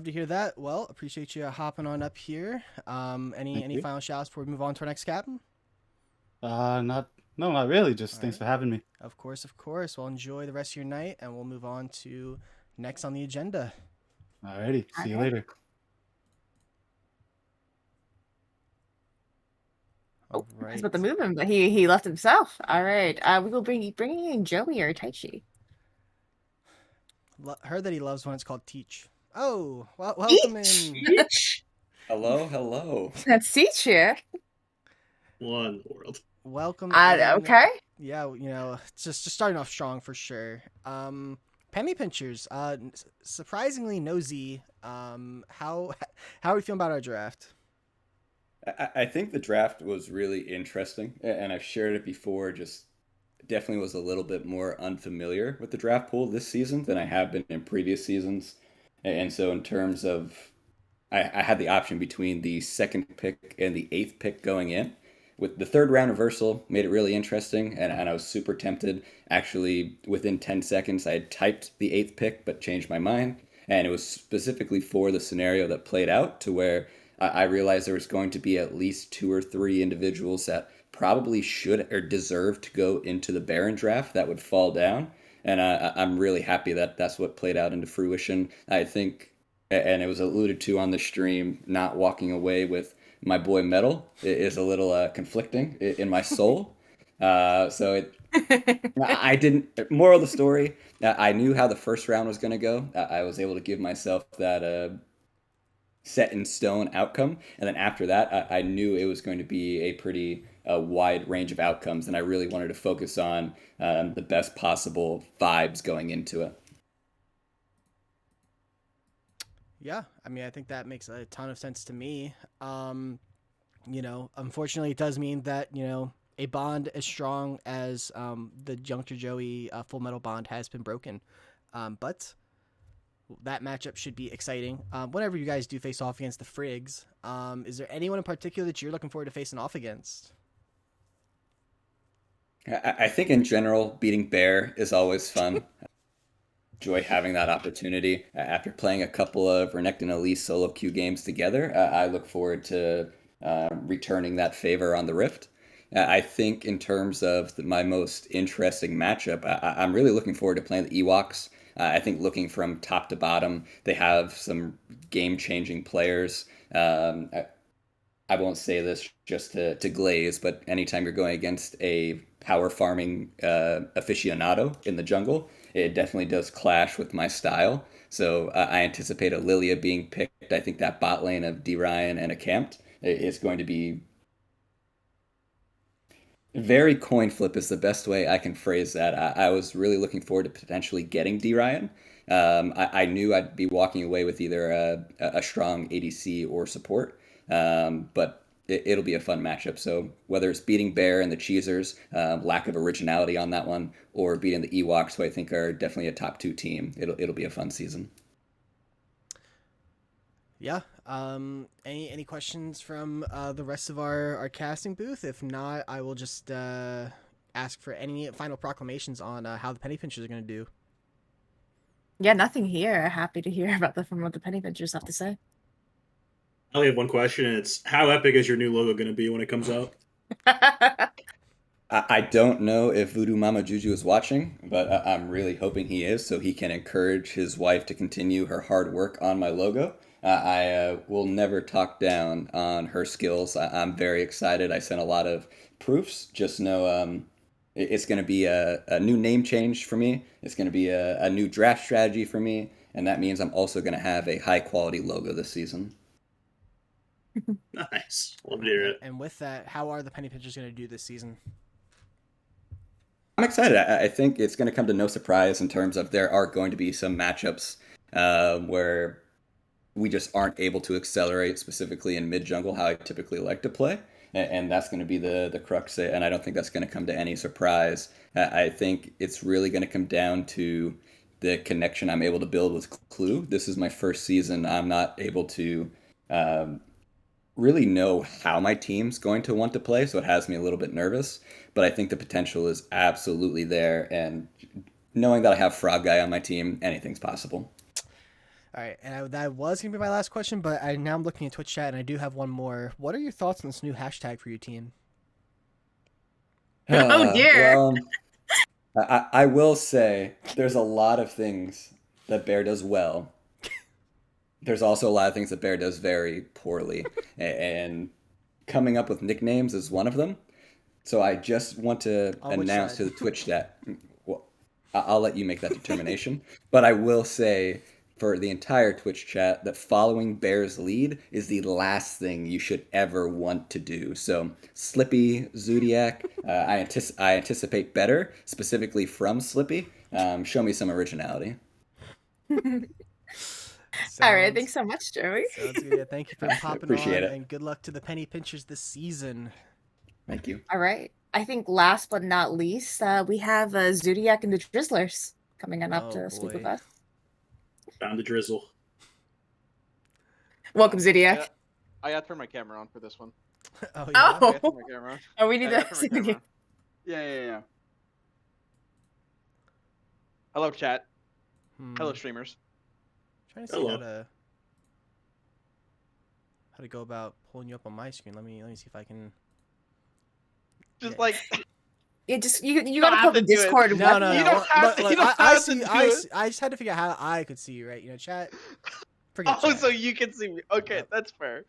to hear that. Well, appreciate you hopping on up here. Thank Any you. final shouts before we move on to our next captain? Not no, not really. Just All thanks right. for having me. Of course, of course. Well, enjoy the rest of your night, and we'll move on to next on the agenda. Alrighty, see you Okay. later. All I was right. about to move him, but he left himself. All right. We will bringing in Joey or Taichi. Heard that he loves when it's called Teach. Oh, welcome in. Teach. Hello. That's Teach here. One world. Welcome in. Okay. Yeah, just starting off strong for sure. Penny pinchers. Surprisingly nosy. How are we feeling about our draft? I think the draft was really interesting, and I've shared it before. Just definitely was a little bit more unfamiliar with the draft pool this season than I have been in previous seasons. And so, in terms of, I had the option between the second pick and the eighth pick going in. With the third round reversal, made it really interesting, and I was super tempted. Actually, within 10 seconds, I had typed the eighth pick, but changed my mind. And it was specifically for the scenario that played out to where I realized there was going to be at least 2 or 3 individuals that probably should or deserve to go into the Baron draft that would fall down. And I'm really happy that that's what played out into fruition. I think, and it was alluded to on the stream, not walking away with my boy Metal is a little conflicting in my soul. I didn't. Moral of the story: I knew how the first round was going to go. I was able to give myself that set in stone outcome, and then after that, I knew it was going to be a pretty wide range of outcomes, and I really wanted to focus on the best possible vibes going into it. Yeah, I mean, I think that makes a ton of sense to me. Unfortunately, it does mean that a bond as strong as the Juncture Joey Full Metal bond has been broken. But that matchup should be exciting. Whenever you guys do face off against the Frigs, is there anyone in particular that you're looking forward to facing off against? I think in general, beating Bear is always fun. Enjoy having that opportunity. After playing a couple of Renekton and Elise solo queue games together, I look forward to returning that favor on the Rift. I think in terms of my most interesting matchup, I'm really looking forward to playing the Ewoks. I think looking from top to bottom, they have some game-changing players. I won't say this just to glaze, but anytime you're going against a power farming aficionado in the jungle, it definitely does clash with my style. So I anticipate a Lilia being picked. I think that bot lane of D Ryan and a Camped is going to be very coin flip is the best way I can phrase that. I was really looking forward to potentially getting D Ryan. I knew I'd be walking away with either a strong ADC or support, but it'll be a fun matchup. So whether it's beating Bear and the Cheesers, lack of originality on that one, or beating the Ewoks, who I think are definitely a top 2 team, it'll be a fun season. Yeah. Any questions from the rest of our casting booth? If not, I will just ask for any final proclamations on how the Penny Pinchers are going to do. Yeah, nothing here. Happy to hear about from what the Penny Pinchers have to say. I only have one question. And it's how epic is your new logo going to be when it comes out? I don't know if Voodoo Mama Juju is watching, but I'm really hoping he is, so he can encourage his wife to continue her hard work on my logo. I will never talk down on her skills. I'm very excited. I sent a lot of proofs. Just know it's going to be a new name change for me. It's going to be a new draft strategy for me, and that means I'm also going to have a high quality logo this season. Nice. Love to hear it. And with that, how are the Penny Pinchers going to do this season? I'm excited. I think it's going to come to no surprise in terms of there are going to be some matchups where we just aren't able to accelerate specifically in mid jungle how I typically like to play. And that's going to be the crux. And I don't think that's going to come to any surprise. I think it's really going to come down to the connection I'm able to build with Clue. This is my first season. I'm not able to really know how my team's going to want to play, so it has me a little bit nervous. But I think the potential is absolutely there. And knowing that I have Frog Guy on my team, anything's possible. All right, and that was going to be my last question, but now I'm looking at Twitch chat, and I do have one more. What are your thoughts on this new hashtag for your team? Oh, dear. Well, I will say there's a lot of things that Bear does well. There's also a lot of things that Bear does very poorly, and coming up with nicknames is one of them. So I just want to announce to the Twitch chat. Well, I'll let you make that determination, but I will say for the entire Twitch chat that following Bear's lead is the last thing you should ever want to do. So Slippy, Zodiac, I anticipate better, specifically from Slippy. Show me some originality. All right, thanks so much, Joey. Sounds good. Yeah, thank you for popping Appreciate on, it. and good luck to the Penny Pinchers this season. Thank you. All right. I think last but not least, we have Zodiac and the Drizzlers coming on up to speak with us. Found the drizzle. Welcome, Zodiac. I got to turn my camera on for this one. Oh, I yeah. gotta turn my camera on. Oh, we need I to gotta turn see my the camera on. Yeah. Hello, chat. Hello, streamers. Trying to see how to go about pulling you up on my screen. Let me see if I can. Just like. Yeah, just you gotta put the Discord. No. You don't have to. I just had to figure out how I could see you, right? You know, chat. Forget chat. So you can see me. Okay, that's fair.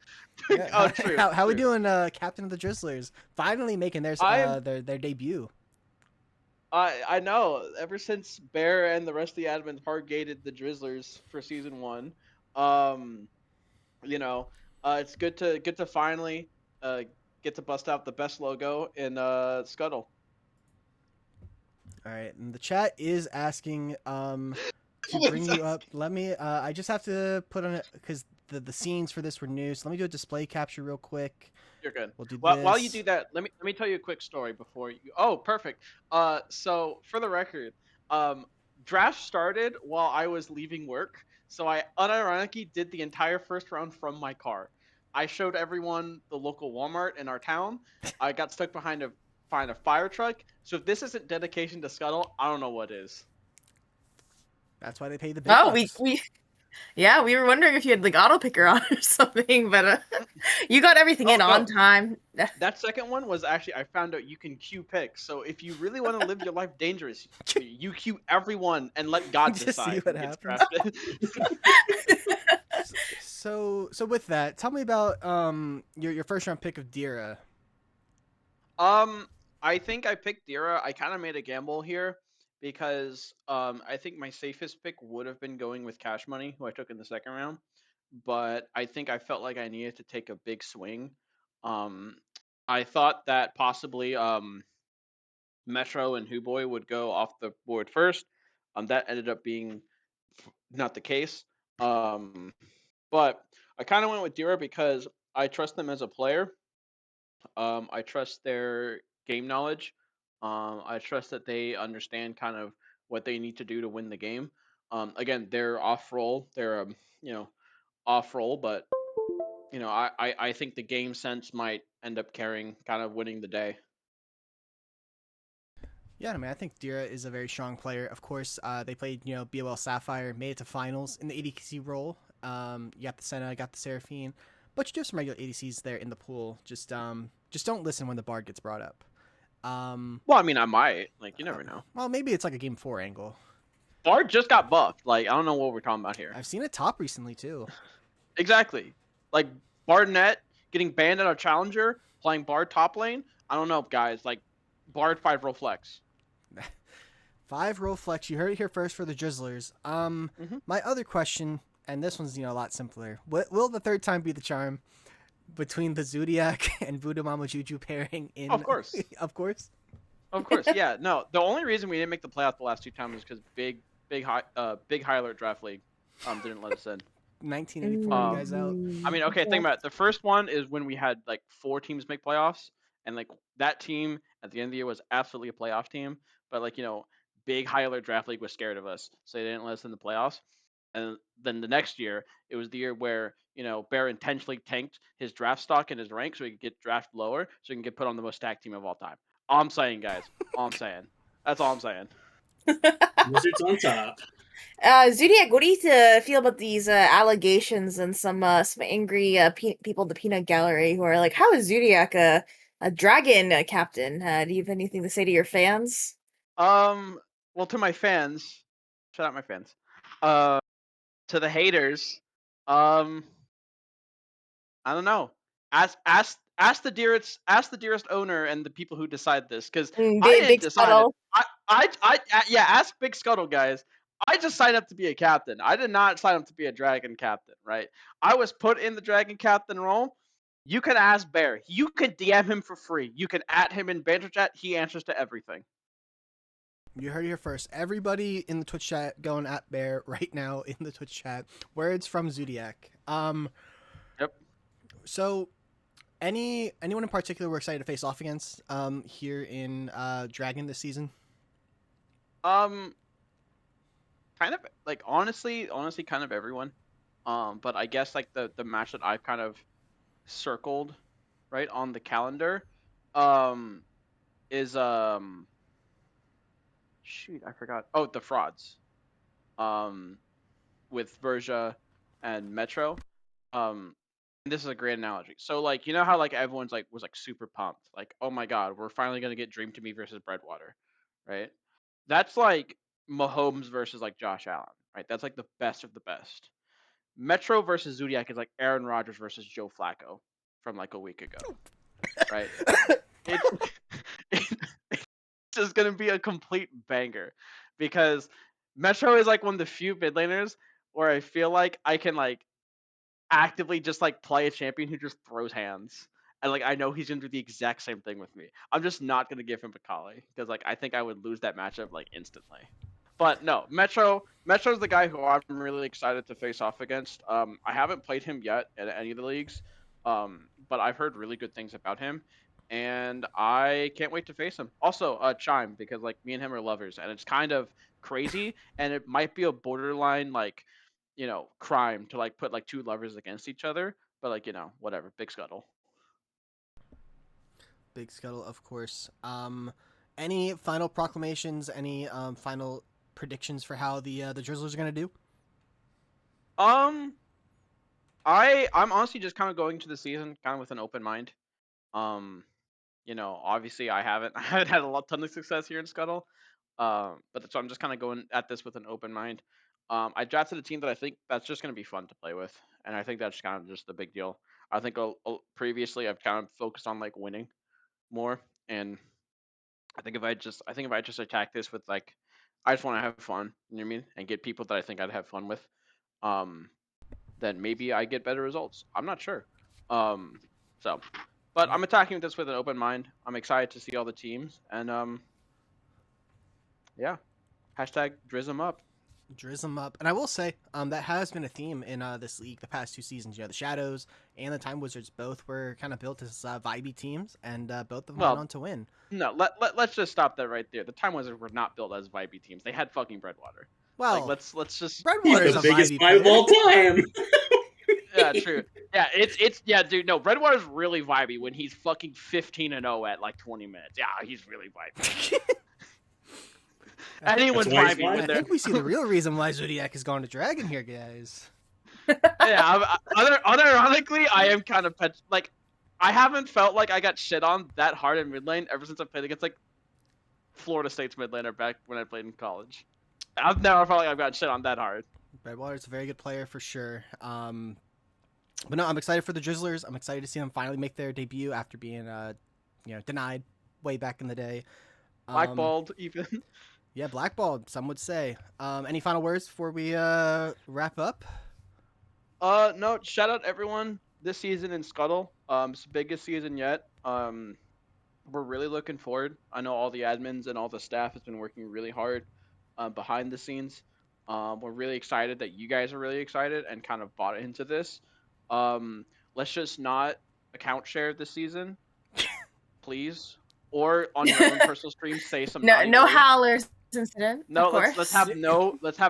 Yeah. True. How we doing, Captain of the Drizzlers? Finally making their debut. I know. Ever since Bear and the rest of the admins hard gated the Drizzlers for season 1, it's good to finally get to bust out the best logo in Scuttle. All right, and the chat is asking to bring you up. Let me. I just have to put on it because the scenes for this were new. So let me do a display capture real quick. You're good. We'll do While you do that, let me tell you a quick story before you. Oh, perfect. So for the record, draft started while I was leaving work. So I unironically did the entire first round from my car. I showed everyone the local Walmart in our town. I got stuck behind a fire truck. So if this isn't dedication to Scuttle, I don't know what is. That's why they pay the big Oh, bucks. yeah, we were wondering if you had like auto picker on or something, but you got everything in on time. That second one was actually, I found out you can queue picks. So if you really want to live your life dangerous, you queue everyone and let God Just see decide what who gets happens. drafted. So with that, tell me about your first round pick of Dira. I think I picked Dira. I kind of made a gamble here because I think my safest pick would have been going with Cash Money, who I took in the second round. But I think I felt like I needed to take a big swing. Um, I thought that possibly Metro and Huboy would go off the board first. That ended up being not the case. But I kind of went with Dira because I trust them as a player. I trust their game knowledge. I trust that they understand kind of what they need to do to win the game. Again, they're off roll. They're off roll, but I think the game sense might end up carrying kind of winning the day. Yeah, I mean, I think Dira is a very strong player. Of course, they played, BOL Sapphire, made it to finals in the ADC role. You got the Senna, got the Seraphine, but you do have some regular ADCs there in the pool. Just don't listen when the Bard gets brought up. Well, I mean, I might. Like, you never know. Well, maybe it's like a game 4 angle. Bard just got buffed. Like, I don't know what we're talking about here. I've seen it top recently, too. Exactly. Like, Bardnet getting banned at a challenger, playing Bard top lane. I don't know, guys. Like, Bard 5 roll flex. 5 roll flex. You heard it here first for the Drizzlers. My other question, and this one's a lot simpler. Will the third time be the charm between the Zodiac and Voodoo Mama Juju pairing in? Of course. Of course. Of course. Yeah. No. The only reason we didn't make the playoff the last 2 times is because big high alert draft league didn't let us in. 1984, you guys out. I mean, okay, think about it. The first one is when we had like 4 teams make playoffs, and like that team at the end of the year was absolutely a playoff team. But like big high alert draft league was scared of us, so they didn't let us in the playoffs. And then the next year, it was the year where Bear intentionally tanked his draft stock and his rank so he could get drafted lower, so he can get put on the most stacked team of all time. All I'm saying, guys. All I'm saying. That's all I'm saying. Wizards on top. Zodiac, what do you feel about these allegations and some angry people in the peanut gallery who are like, how is Zodiac a dragon captain? Do you have anything to say to your fans? Well, to my fans, shout out my fans. To the haters, I don't know. Ask the dearest owner and the people who decide this, because I didn't Big decide Scuttle. it. Yeah, ask Big Scuttle, guys. I just signed up to be a captain. I did not sign up to be a dragon captain, right? I was put in the dragon captain role. You can ask Bear. You can DM him for free. You can at him in banter chat. He answers to everything. You heard it here first. Everybody in the Twitch chat going at Bear right now in the Twitch chat. Words from Zodiac. Yep. So, anyone in particular we're excited to face off against here in Dragon this season? Kind of like honestly, kind of everyone. But I guess like the match that I've kind of circled right on the calendar, is shoot, I forgot. Oh, the frauds. With Verja and Metro. And this is a great analogy. So like how like everyone's like was like super pumped, like, oh my god, we're finally gonna get Dream to Me versus Breadwater, right? That's like Mahomes versus like Josh Allen, right? That's like the best of the best. Metro versus Zodiac is like Aaron Rodgers versus Joe Flacco from like a week ago, right? It's it's just gonna be a complete banger because Metro is like one of the few mid laners where I feel like I can like actively just like play a champion who just throws hands. And like I know he's gonna do the exact same thing with me. I'm just not gonna give him Bakali because like I think I would lose that matchup like instantly. But no, Metro's the guy who I'm really excited to face off against. I haven't played him yet in any of the leagues, but I've heard really good things about him, and I can't wait to face him. Also, Chime, because like me and him are lovers, and it's kind of crazy, and it might be a borderline like crime to like put like two lovers against each other. But like whatever. Big Scuttle. Big Scuttle, of course. Any final proclamations? Any final predictions for how the Drizzlers are gonna do? I'm honestly just kind of going to the season kind of with an open mind. Obviously I haven't had a ton of success here in Scuttle. But so I'm just kind of going at this with an open mind. I drafted a team that I think that's just going to be fun to play with, and I think that's kind of just the big deal. I think previously I've kind of focused on like winning more, and I think if I just attack this with like, I just want to have fun, you know what I mean, and get people that I think I'd have fun with, um, then maybe I get better results. I'm not sure. Um, so, but I'm attacking this with an open mind. I'm excited to see all the teams, and yeah, hashtag Drizm up. Drizm up. And I will say, that has been a theme in this league the past 2 seasons. The Shadows and the Time Wizards both were kind of built as vibey teams, and both of them went on to win. No, let's just stop that right there. The Time Wizards were not built as vibey teams. They had fucking Breadwater. Well, like, let's just. Breadwater's the biggest vibe of all time. Yeah, true. Yeah, it's dude. No, Breadwater's really vibey when he's fucking 15-0 at like 20 minutes. Yeah, he's really vibey. Anyone's vibey when I think we see the real reason why Zodiac has gone to Dragon here, guys. Yeah, unironically, I am kind of like, I haven't felt like I got shit on that hard in mid lane ever since I played against like Florida State's mid laner back when I played in college. I've never felt like I've got shit on that hard. Breadwater's a very good player for sure. But no, I'm excited for the Drizzlers. I'm excited to see them finally make their debut after being denied way back in the day. Blackballed even. Yeah, blackballed, some would say. Any final words before we wrap up? No, shout out everyone this season in Scuttle. It's the biggest season yet. We're really looking forward. I know all the admins and all the staff has been working really hard behind the scenes. We're really excited that you guys are really excited and kind of bought into this. Let's just not account share this season, please. Or on your own personal stream, say some no howlers incident. No, of let's have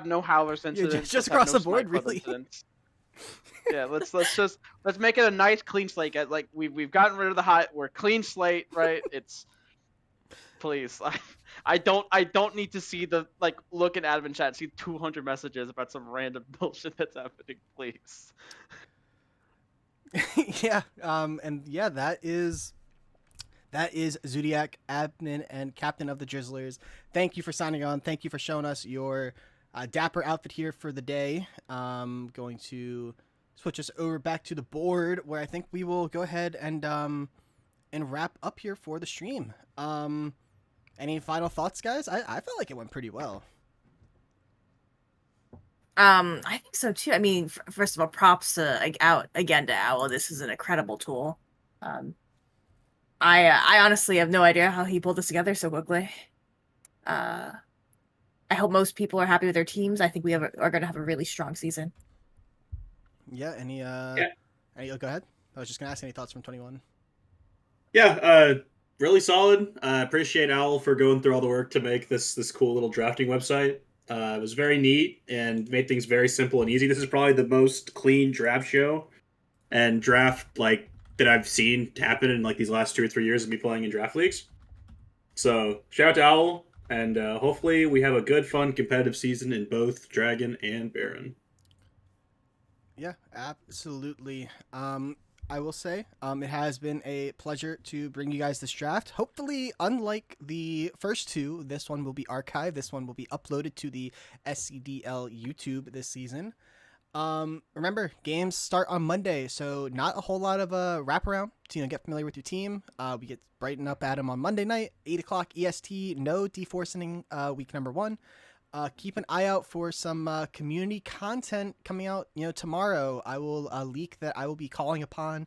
no howlers incidents. Just across the board, really. Yeah, let's make it a nice clean slate. Like we've gotten rid of the hot. We're clean slate, right? It's please. I don't need to see the look at admin chat, see 200 messages about some random bullshit that's happening. Please. Yeah. And yeah, that is Zodiac, admin and captain of the Drizzlers. Thank you for signing on. Thank you for showing us your dapper outfit here for the day. Going to switch us over back to the board where I think we will go ahead and wrap up here for the stream. Any final thoughts, guys? I felt like it went pretty well. I think so too. I mean, first of all, props to Owl. This is an incredible tool. I honestly have no idea how he pulled this together so quickly. I hope most people are happy with their teams. I think we are going to have a really strong season. Yeah. Go ahead. I was just going to ask any thoughts from 21. Yeah. Really solid. I appreciate Owl for going through all the work to make this cool little drafting website. It was very neat and made things very simple and easy. This is probably the most clean draft show and draft that I've seen happen in these last 2 or 3 years of me playing in draft leagues. So shout out to Owl, and hopefully we have a good, fun, competitive season in both Dragon and Baron. Yeah, absolutely. I will say it has been a pleasure to bring you guys this draft. Hopefully, unlike the first two, this one will be archived. This one will be uploaded to the SCDL YouTube this season. Remember, games start on Monday, so not a whole lot of wraparound to get familiar with your team. We get brighten up at 'em on Monday night, 8 o'clock EST. No deforcing week number 1. Keep an eye out for some community content coming out. Tomorrow I will leak that I will be calling upon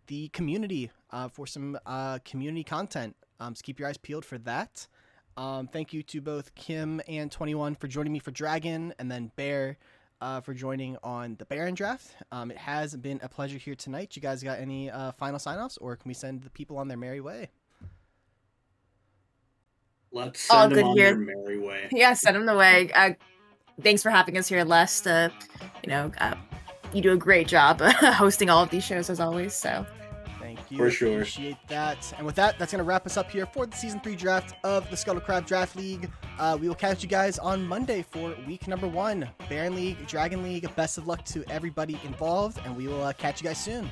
the community for some community content. So keep your eyes peeled for that. Thank you to both Kim and 21 for joining me for Dragon, and then Bear for joining on the Baron draft. It has been a pleasure here tonight. You guys got any final sign-offs, or can we send the people on their merry way? Let's send them on their merry way. Yeah, send them the way. thanks for having us here, Les. You do a great job hosting all of these shows as always. So Thank you. For sure. Appreciate that. And with that, that's going to wrap us up here for the Season 3 draft of the Scuttle Crab Draft League. We will catch you guys on Monday for week number 1. Baron League, Dragon League, best of luck to everybody involved, and we will catch you guys soon.